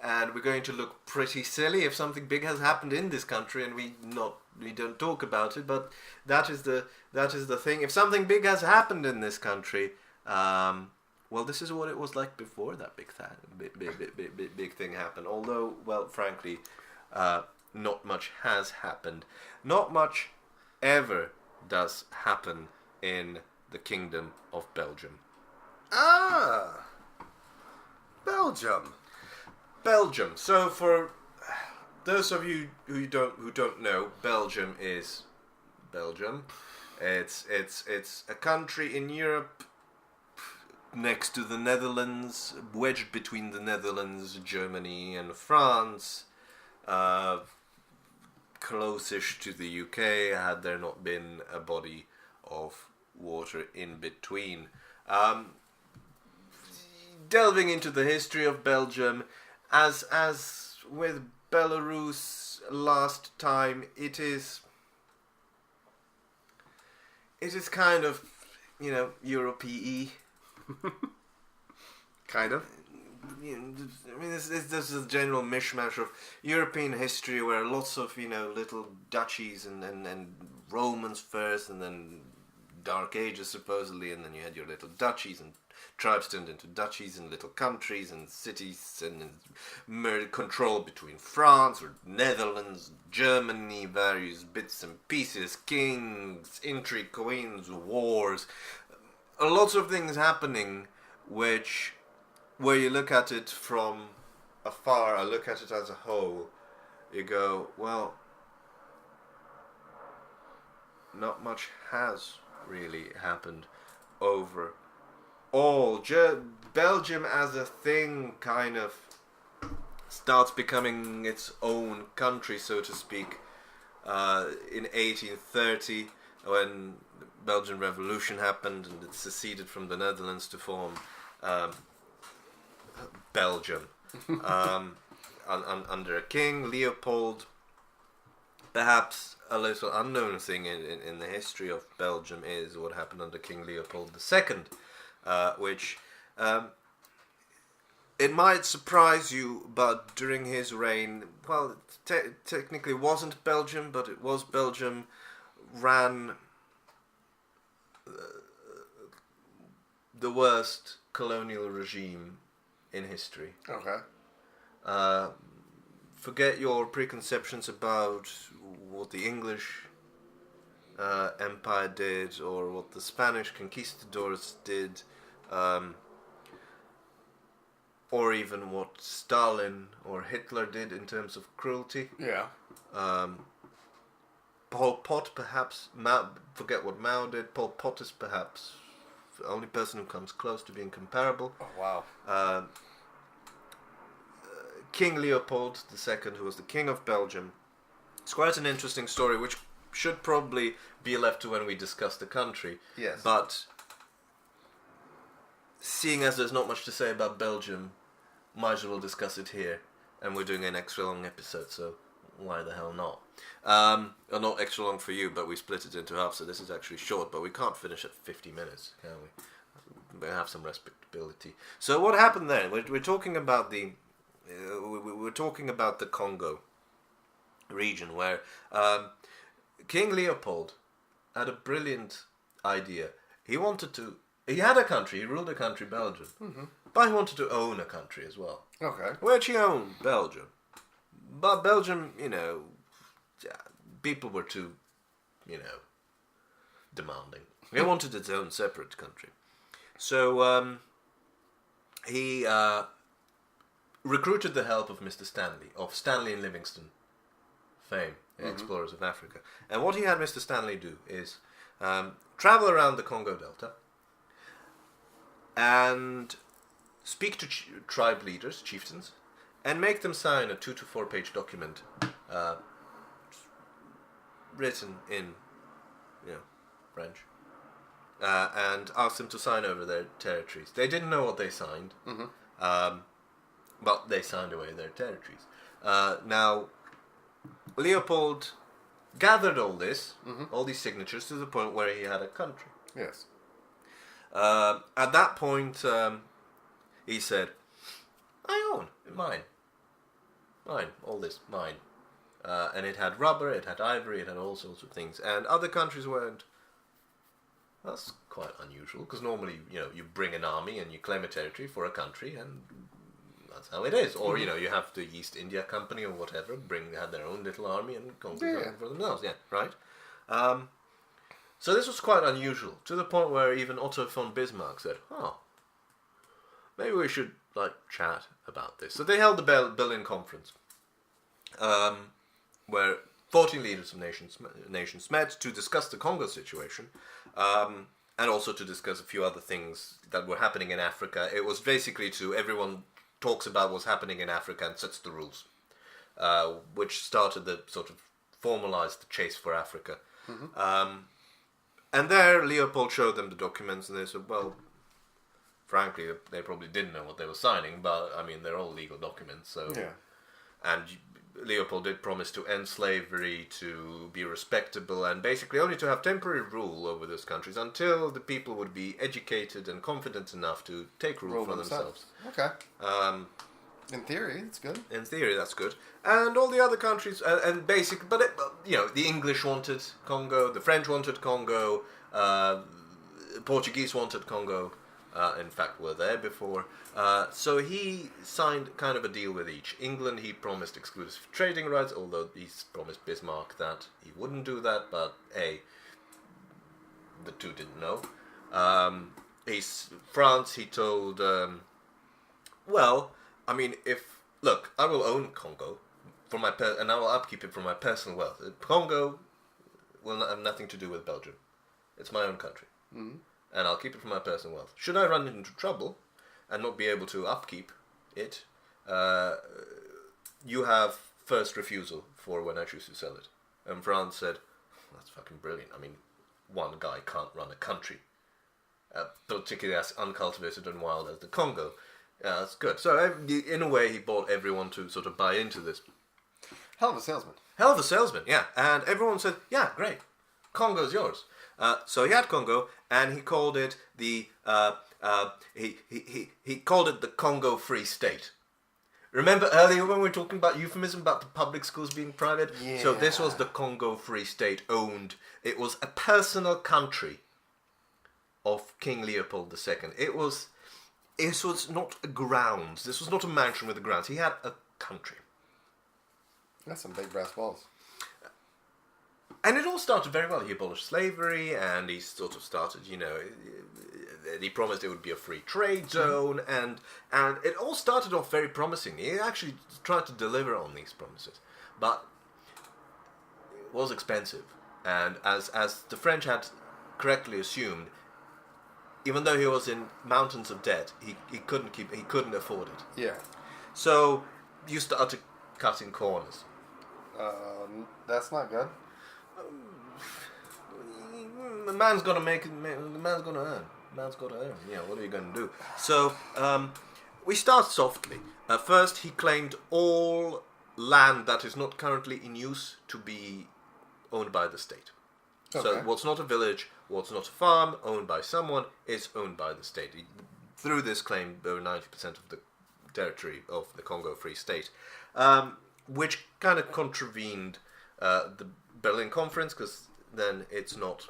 and we're going to look pretty silly if something big has happened in this country and we don't talk about it. But that is the thing. If something big has happened in this country, well, this is what it was like before that big thing happened. Although, well, frankly, not much has happened. Not much ever does happen in the Kingdom of Belgium. Ah, Belgium. So, for those of you who don't know, Belgium is Belgium. It's a country in Europe next to the Netherlands, wedged between the Netherlands, Germany, and France. Close-ish to the UK, had there not been a body of water in between. Delving into the history of Belgium, as with Belarus last time, it is kind of, Europe-y. Kind of. I mean, this is a general mishmash of European history where lots of, little duchies and Romans first and then Dark Ages supposedly, and then you had your little duchies, and tribes turned into duchies and little countries and cities, and control between France or Netherlands, Germany, various bits and pieces, kings, intrigue, queens, wars, lots of things happening, which, where you look at it from afar, I look at it as a whole, you go, well, not much has really happened over all. Belgium as a thing kind of starts becoming its own country, so to speak, in 1830, when the Belgian Revolution happened and it seceded from the Netherlands to form Belgium under a king, Leopold. Perhaps a little unknown thing in the history of Belgium is what happened under King Leopold II, which it might surprise you, but during his reign, well, technically wasn't Belgium, but it was Belgium, ran the worst colonial regime in history. Okay. Forget your preconceptions about what the English Empire did or what the Spanish conquistadors did, or even what Stalin or Hitler did in terms of cruelty. Yeah. Pol Pot, perhaps. Forget what Mao did. Pol Pot is perhaps the only person who comes close to being comparable. Oh, wow. King Leopold II, who was the King of Belgium. It's quite an interesting story, which should probably be left to when we discuss the country. Yes. But seeing as there's not much to say about Belgium, might as well discuss it here. And we're doing an extra long episode, so why the hell not? Not extra long for you, but we split it into half, so this is actually short, but we can't finish at 50 minutes, can we? We have some respectability. So what happened there? We're talking about the... we're talking about the Congo region, where King Leopold had a brilliant idea. He had a country, he ruled a country, Belgium, but he wanted to own a country as well. Okay. Which he owned, Belgium. But Belgium, people were too, demanding. He wanted its own separate country. So he recruited the help of Mr. Stanley, of Stanley and Livingstone fame, the explorers of Africa. And what he had Mr. Stanley do is travel around the Congo Delta and speak to tribe leaders, chieftains, and make them sign a 2 to 4 page document written in French, and ask them to sign over their territories. They didn't know what they signed, but they signed away their territories. Now, Leopold gathered all this, all these signatures, to the point where he had a country. Yes. At that point, he said, I own, mine, all this, mine. And it had rubber, it had ivory, it had all sorts of things. And other countries weren't. That's quite unusual, because normally, you bring an army and you claim a territory for a country, and that's how it is. Or, you have the East India Company or whatever, had their own little army and conquer something for themselves. Yeah, right? So this was quite unusual, to the point where even Otto von Bismarck said, maybe we should, chat about this. So they held the Berlin Conference, where 14 leaders of nations met to discuss the Congo situation, and also to discuss a few other things that were happening in Africa. It was basically everyone talks about what's happening in Africa and sets the rules, which started the sort of formalized the chase for Africa. And there Leopold showed them the documents, and they said, well, frankly, they probably didn't know what they were signing, but, they're all legal documents, so... Yeah. And Leopold did promise to end slavery, to be respectable, and basically only to have temporary rule over those countries until the people would be educated and confident enough to take rule for themselves. Okay. In theory, it's good. In theory, that's good. And all the other countries, the English wanted Congo, the French wanted Congo, Portuguese wanted Congo. In fact, were there before. So he signed kind of a deal with each. England, he promised exclusive trading rights, although he's promised Bismarck that he wouldn't do that, but the two didn't know. France, he told, well, I mean, look, I will own Congo for and I will upkeep it for my personal wealth. Congo will not have nothing to do with Belgium. It's my own country. Mm-hmm. And I'll keep it for my personal wealth. Should I run into trouble and not be able to upkeep it, you have first refusal for when I choose to sell it. And France said, that's fucking brilliant. I mean, one guy can't run a country, particularly as uncultivated and wild as the Congo. Yeah, that's good. So in a way, he bought everyone to sort of buy into this. Hell of a salesman. Hell of a salesman, yeah. And everyone said, yeah, great. Congo's yours. So he had Congo, and he called it he called it the Congo Free State. Remember earlier when we were talking about euphemism about the public schools being private? Yeah. So this was the Congo Free State owned. It was a personal country of King Leopold II. This was not a grounds. This was not a mansion with a grounds. He had a country. That's some big brass balls. And it all started very well. He abolished slavery, and he sort of started, he promised it would be a free trade zone, and it all started off very promisingly. He actually tried to deliver on these promises, but it was expensive. And as the French had correctly assumed, even though he was in mountains of debt, he couldn't afford it. Yeah. So you started cutting corners. That's not good. The man's got to make it. The man's got to earn. The man's got to earn. Yeah, what are you going to do? So we start softly. First, he claimed all land that is not currently in use to be owned by the state. Okay. So what's not a village, what's not a farm, owned by someone, is owned by the state. Through this claim, over 90% of the territory of the Congo Free State, which kind of contravened the Berlin Conference, because then it's not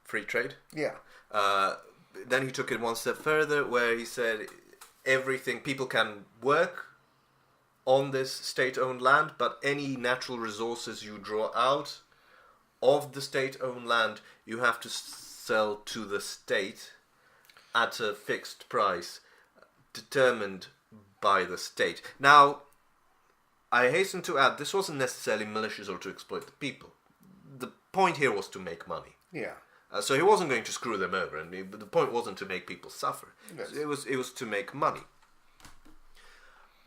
free trade. Yeah. Then he took it one step further, where he said people can work on this state-owned land, but any natural resources you draw out of the state-owned land, you have to sell to the state at a fixed price determined by the state. Now, I hasten to add, this wasn't necessarily malicious or to exploit the people. The point here was to make money. Yeah. So he wasn't going to screw them over, and the point wasn't to make people suffer. Yes. It was to make money.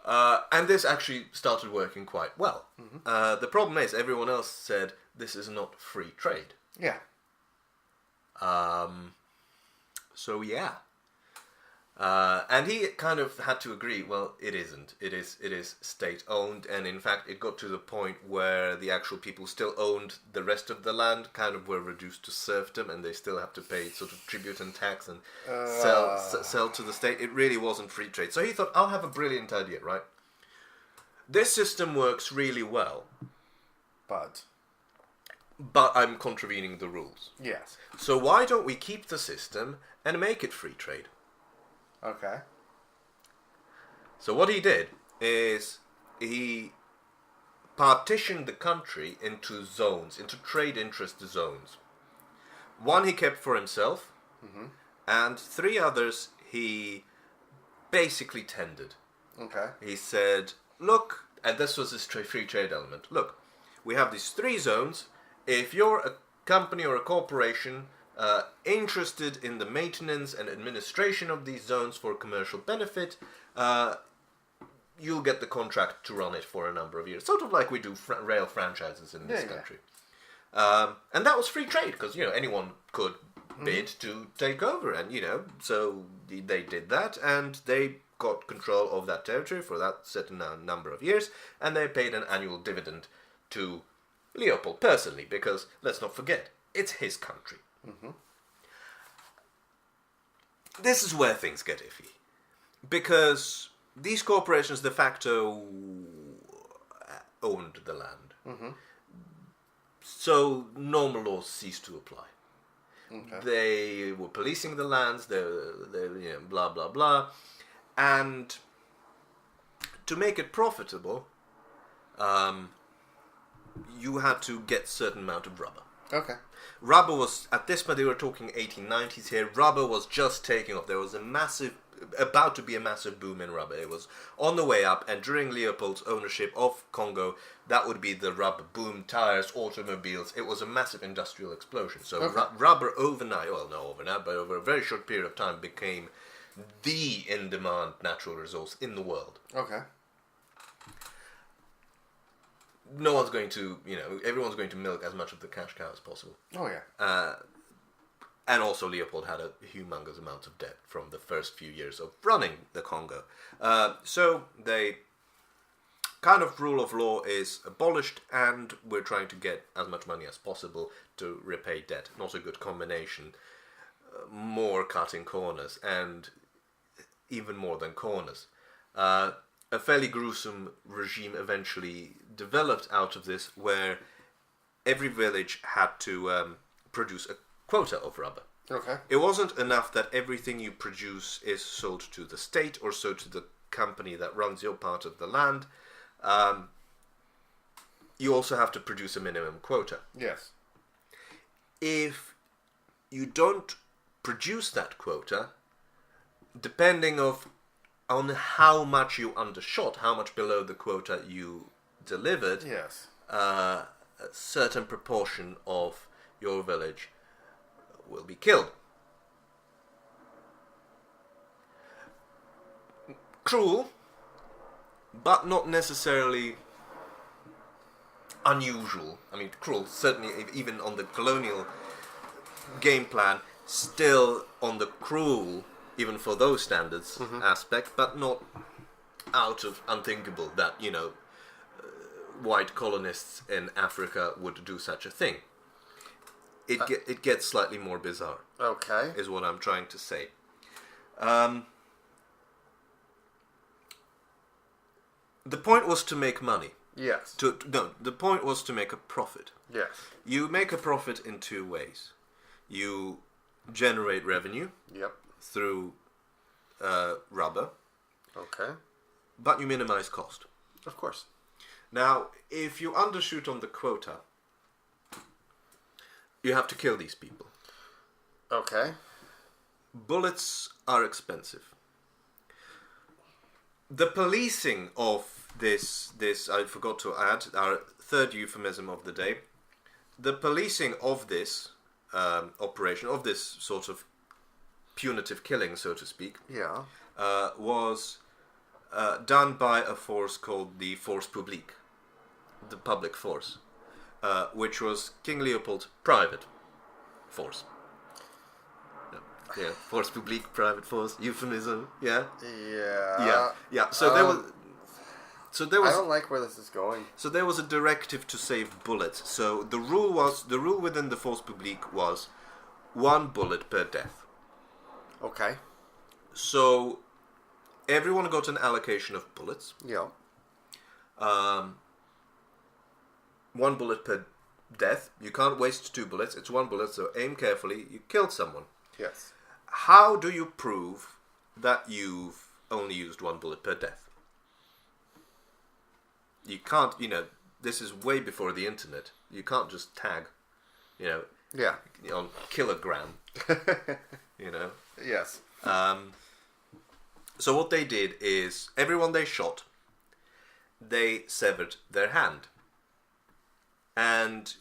And this actually started working quite well. Mm-hmm. The problem is, everyone else said, this is not free trade. Yeah. So yeah. And he kind of had to agree, well, it isn't. It is state-owned, and in fact it got to the point where the actual people who still owned the rest of the land kind of were reduced to serfdom, and they still have to pay sort of tribute and tax and sell to the state. It really wasn't free trade. So he thought, I'll have a brilliant idea, right? This system works really well. But I'm contravening the rules. Yes. So why don't we keep the system and make it free trade? Okay. So what he did is he partitioned the country into zones, into trade interest zones. One he kept for himself, mm-hmm. and 3 others he basically tendered. Okay. He said, look, and this was his free trade element, look, we have these 3 zones. If you're a company or a corporation interested in the maintenance and administration of these zones for commercial benefit, you'll get the contract to run it for a number of years. Sort of like we do rail franchises in this country. And that was free trade, because, anyone could bid to take over. And, so they did that, and they got control of that territory for that certain number of years, and they paid an annual dividend to Leopold personally, because, let's not forget, it's his country. Mm-hmm. This is where things get iffy, because these corporations de facto owned the land. Mm-hmm. So normal laws ceased to apply. Okay. They were policing the lands, they blah blah blah, and to make it profitable, you had to get certain amount of rubber. Okay. Rubber was, at this point, they were talking 1890s here, rubber was just taking off. There was about to be a massive boom in rubber. It was on the way up, and during Leopold's ownership of Congo, that would be the rubber boom, tires, automobiles. It was a massive industrial explosion. So Okay. rubber overnight, well, not overnight, but over a very short period of time, became the in-demand natural resource in the world. Okay. No one's going to, everyone's going to milk as much of the cash cow as possible. Oh yeah. And also Leopold had a humongous amount of debt from the first few years of running the Congo. So they kind of rule of law is abolished, and we're trying to get as much money as possible to repay debt. Not a good combination. More cutting corners, and even more than corners. A fairly gruesome regime eventually developed out of this, where every village had to produce a quota of rubber. Okay. It wasn't enough that everything you produce is sold to the state or sold to the company that runs your part of the land. You also have to produce a minimum quota. Yes. If you don't produce that quota, depending on how much you undershot, how much below the quota you delivered, Yes. a certain proportion of your village will be killed. Cruel, but not necessarily unusual. I mean, cruel, certainly, even on the colonial game plan, still on the cruel, even for those standards, aspect, but not out of unthinkable that, white colonists in Africa would do such a thing. It gets slightly more bizarre, Okay. is what I'm trying to say. The point was to make money. Yes. The point was to make a profit. Yes. You make a profit in two ways. You generate revenue Yep. through rubber, Okay. but you minimize cost. Of course. Now, if you undershoot on the quota, you have to kill these people. Okay. Bullets are expensive. The policing of this I forgot to add, our third euphemism of the day. The policing of this operation, of this sort of punitive killing, so to speak, Yeah. was done by a force called the Force Publique, the public force, which was King Leopold's private force. Yeah, Force Publique, private force, euphemism. Yeah, Yeah. yeah. So there was. I don't like where this is going. So there was a directive to save bullets. So the rule within the Force Publique was 1 bullet per death. Okay. So everyone got an allocation of bullets. Yeah. 1 bullet per death. You can't waste 2 bullets. It's 1 bullet, so aim carefully. You killed someone. Yes. How do you prove that you've only used 1 bullet per death? You can't, this is way before the internet. You can't just tag, Yeah. on kilogram, Yes. So what they did is, everyone they shot, they severed their hand. And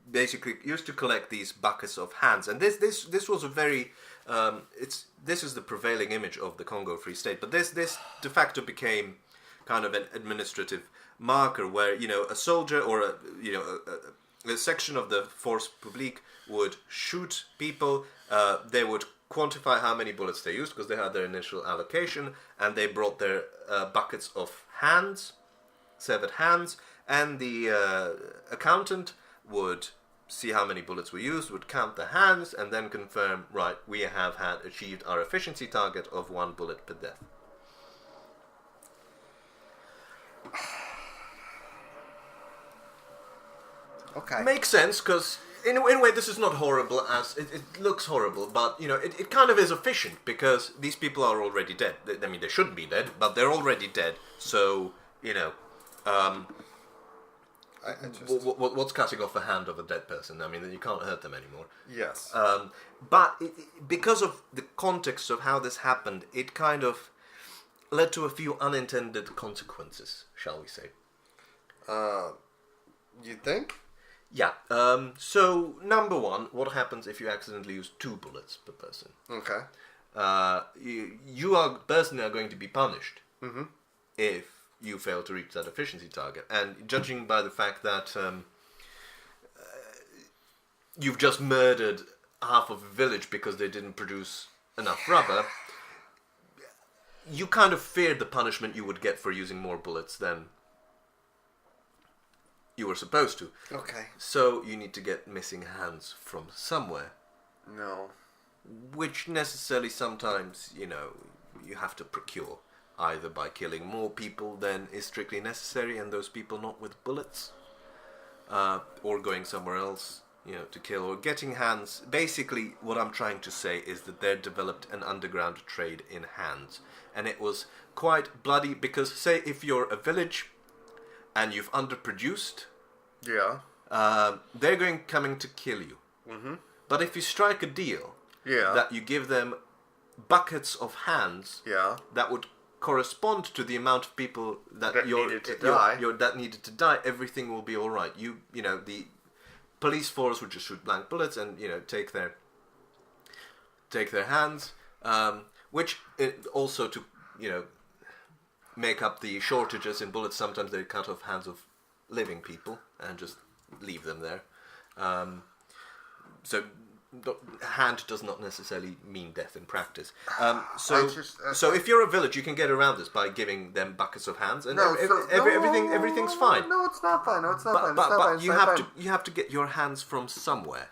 basically used to collect these buckets of hands. And this was a very, this is the prevailing image of the Congo Free State. But this de facto became kind of an administrative marker where, a soldier or a section of the Force Publique would shoot people. They would quantify how many bullets they used because they had their initial allocation, and they brought their buckets of hands, severed hands, and the accountant would see how many bullets were used, would count the hands, and then confirm, right, we have achieved our efficiency target of 1 bullet per death. Okay. Makes sense, because in a way this is not horrible as it looks horrible, but it kind of is efficient, because these people are already dead. I mean, they shouldn't be dead, but they're already dead. So what's cutting off a hand of a dead person? I mean, you can't hurt them anymore. Yes. But because of the context of how this happened, it kind of led to a few unintended consequences, shall we say? You think? Yeah. So, number one, what happens if you accidentally use 2 bullets per person? Okay. You personally are going to be punished if you fail to reach that efficiency target. And judging by the fact that you've just murdered half of a village because they didn't produce enough rubber, you kind of feared the punishment you would get for using more bullets than you were supposed to. Okay. So you need to get missing hands from somewhere. No. Which necessarily sometimes, you have to procure. Either by killing more people than is strictly necessary, and those people not with bullets, or going somewhere else, to kill, or getting hands. Basically, what I'm trying to say is that they developed an underground trade in hands, and it was quite bloody, because say if you're a village and you've underproduced, they're coming to kill you. Mm-hmm. But if you strike a deal, that you give them buckets of hands, that would correspond to the amount of people that needed to die, everything will be all right. The police force would just shoot blank bullets and take their hands, which also to make up the shortages in bullets. Sometimes they cut off hands of living people and just leave them there. So hand does not necessarily mean death in practice. So if you're a village, you can get around this by giving them buckets of hands, and everything's fine. No, it's not fine. But you have to get your hands from somewhere.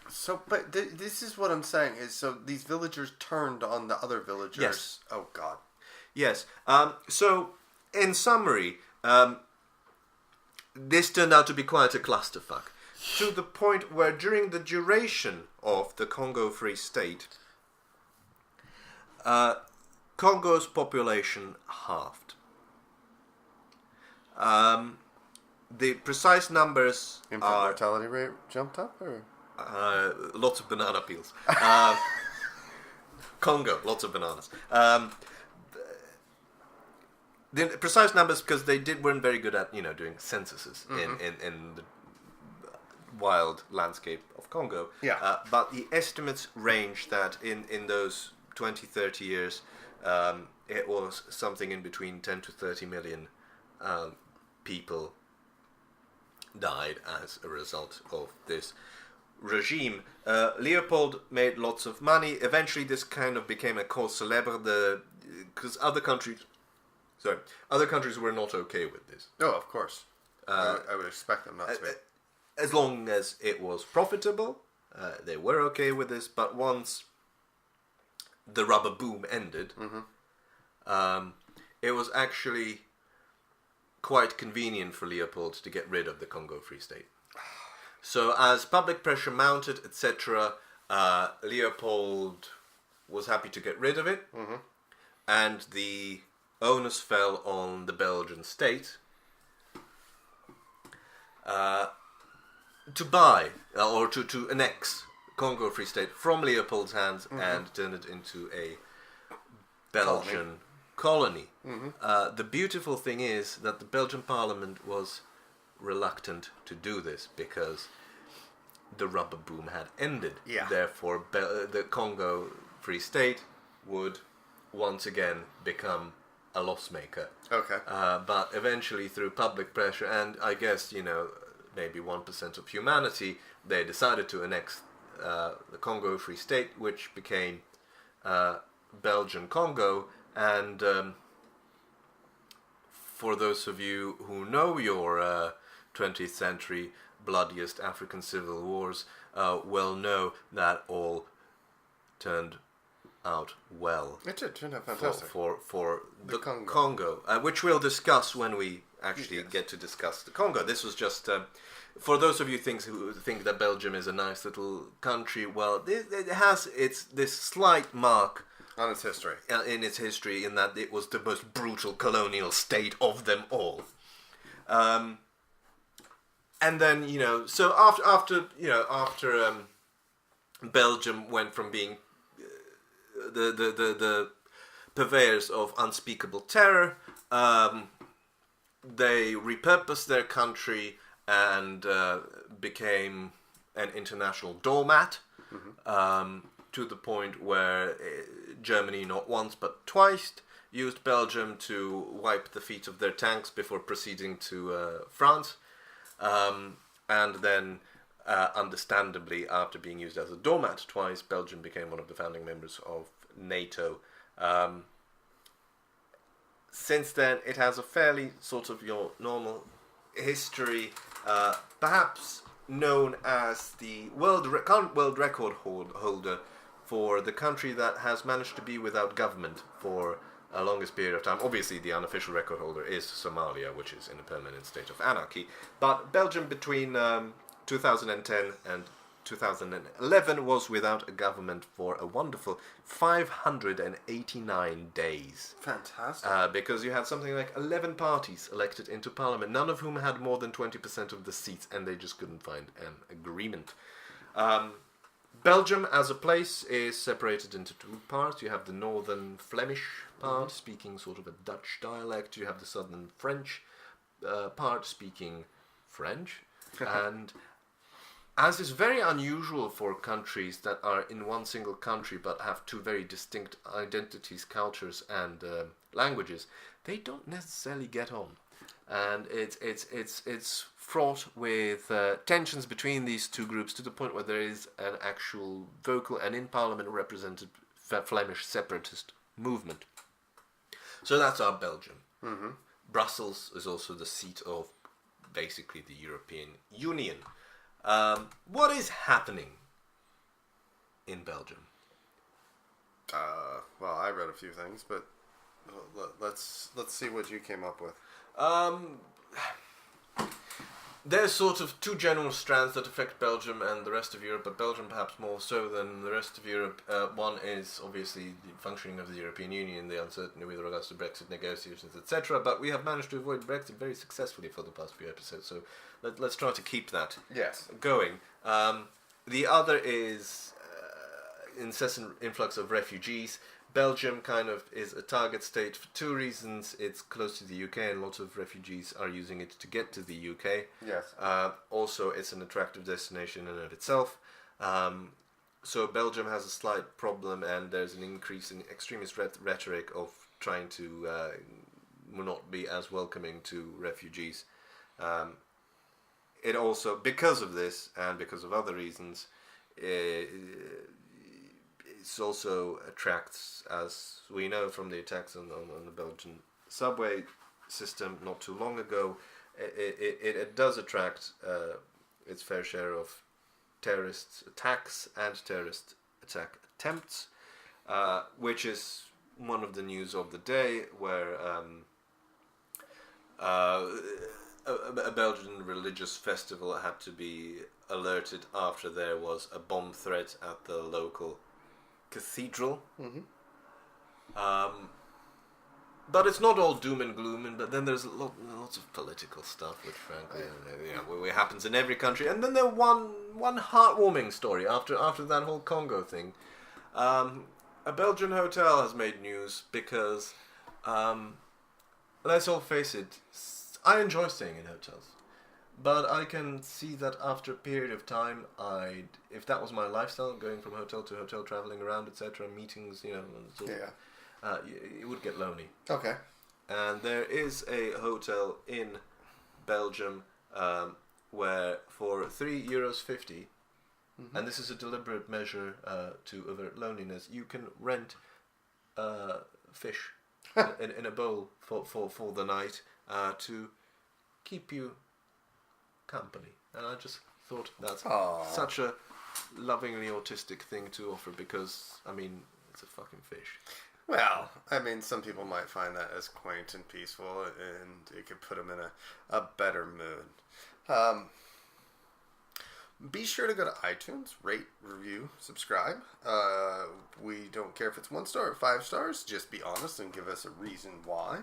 So, but this is what I'm saying is, so these villagers turned on the other villagers. Yes. Oh God. Yes. So, in summary, this turned out to be quite a clusterfuck. To the point where during the duration of the Congo Free State, Congo's population halved. The precise numbers Infant are... mortality rate jumped up, or? Lots of banana peels. Congo, lots of bananas. The precise numbers, because they weren't very good at doing censuses in the wild landscape of Congo. Yeah. But the estimates range that in those 20-30 years, it was something in between 10 to 30 million people died as a result of this regime. Leopold made lots of money. Eventually this kind of became a cause célèbre, because other countries were not okay with this. Oh, of course. I would expect them not to be. As long as it was profitable, they were okay with this. But once the rubber boom ended, it was actually quite convenient for Leopold to get rid of the Congo Free State. So as public pressure mounted, etc., Leopold was happy to get rid of it, and the onus fell on the Belgian state to buy or to annex Congo Free State from Leopold's hands and turn it into a Belgian colony. The beautiful thing is that the Belgian Parliament was reluctant to do this because the rubber boom had ended. Yeah. Therefore, the Congo Free State would once again become a loss maker. Okay. But eventually, through public pressure and I guess maybe 1% of humanity, they decided to annex the Congo Free State, which became Belgian Congo. And for those of you who know your 20th century bloodiest African civil wars, well know that all turned out well. It turned out for fantastic. for the Congo. Congo, which we'll discuss when we actually get to discuss the Congo. This was just for those of you who think that Belgium is a nice little country. Well, it has this slight mark On its history. in its history in that it was the most brutal colonial state of them all. And then so after Belgium went from being the purveyors of unspeakable terror, they repurposed their country and became an international doormat, to the point where Germany not once but twice used Belgium to wipe the feet of their tanks before proceeding to France, and then understandably, after being used as a doormat twice, Belgium became one of the founding members of NATO. Since then, it has a fairly sort of your normal history, perhaps known as the current world record holder for the country that has managed to be without government for a longest period of time. Obviously, the unofficial record holder is Somalia, which is in a permanent state of anarchy. But Belgium between 2010 and 2011 was without a government for a wonderful 589 days. Fantastic. Because you had something like 11 parties elected into parliament, none of whom had more than 20% of the seats, and they just couldn't find an agreement. Belgium as a place is separated into two parts. You have the northern Flemish part, speaking sort of a Dutch dialect. You have the southern French part, speaking French. And as is very unusual for countries that are in one single country but have two very distinct identities, cultures, and languages, they don't necessarily get on. And it's fraught with tensions between these two groups, to the point where there is an actual vocal and in parliament represented Flemish separatist movement. So that's our Belgium. Brussels is also the seat of basically the European Union. What is happening in Belgium? Well, I read a few things, but let's see what you came up with. There's sort of two general strands that affect Belgium and the rest of Europe, but Belgium perhaps more so than the rest of Europe. One is obviously the functioning of the European Union, the uncertainty with regards to Brexit negotiations, etc. But we have managed to avoid Brexit very successfully for the past few episodes, so let's try to keep that going. The other is incessant influx of refugees. Belgium kind of is a target state for two reasons. It's close to the UK, and lots of refugees are using it to get to the UK. Yes. Also, it's an attractive destination in and of itself. So Belgium has a slight problem, and there's an increase in extremist rhetoric of trying to not be as welcoming to refugees. It also, because of this, and because of other reasons, it also attracts, as we know from the attacks on the Belgian subway system not too long ago, it does attract its fair share of terrorist attacks and terrorist attack attempts, which is one of the news of the day, where a Belgian religious festival had to be alerted after there was a bomb threat at the local cathedral. But it's not all doom and gloom, but then there's lots of political stuff, which frankly it happens in every country. And then there's one heartwarming story after that whole Congo thing. A Belgian hotel has made news because, let's all face it, I enjoy staying in hotels. But I can see that after a period of time, if that was my lifestyle, going from hotel to hotel, traveling around, etc., meetings, it would get lonely. Okay. And there is a hotel in Belgium where for €3.50, and this is a deliberate measure to avert loneliness, you can rent fish in a bowl for the night to keep you company. And I just thought that's such a lovingly autistic thing to offer, because it's a fucking fish. Well, I mean, some people might find that as quaint and peaceful, and it could put them in a better mood. Be sure to go to iTunes, rate, review, subscribe. We don't care if it's 1 star or 5 stars. Just be honest and give us a reason why.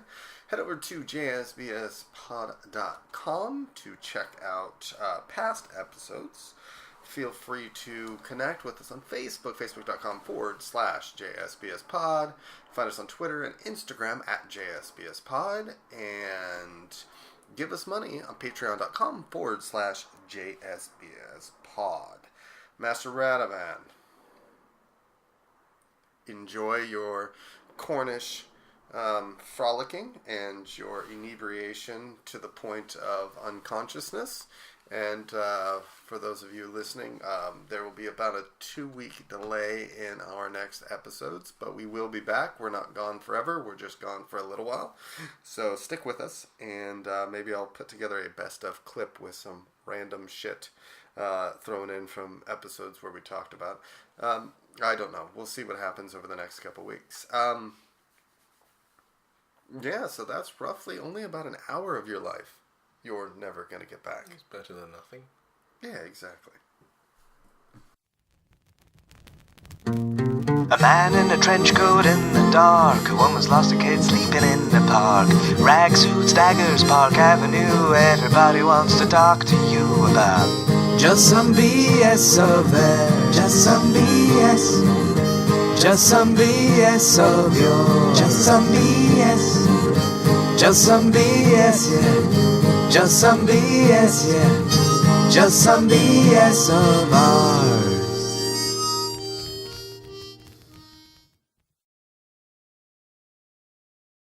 Head over to jsbspod.com to check out past episodes. Feel free to connect with us on Facebook, facebook.com/JSBSpod. Find us on Twitter and Instagram @JSBSpod. And give us money on patreon.com/JSBSpod. Master Radavan, enjoy your Cornish frolicking and your inebriation to the point of unconsciousness. And for those of you listening, there will be about a 2-week delay in our next episodes, but we will be back. We're not gone forever. We're just gone for a little while. So stick with us, and maybe I'll put together a best of clip with some random shit thrown in from episodes where we talked about. I don't know. We'll see what happens over the next couple weeks. Yeah, so that's roughly only about an hour of your life you're never going to get back. It's better than nothing. Yeah, exactly. A man in a trench coat in the dark. A woman's lost a kid sleeping in the park. Rag suits, daggers, Park Avenue. Everybody wants to talk to you about just some BS of there. Just some BS. Just some BS of yours. Just some BS. Just some BS, yeah. Just some BS, yeah. Just some BS of ours.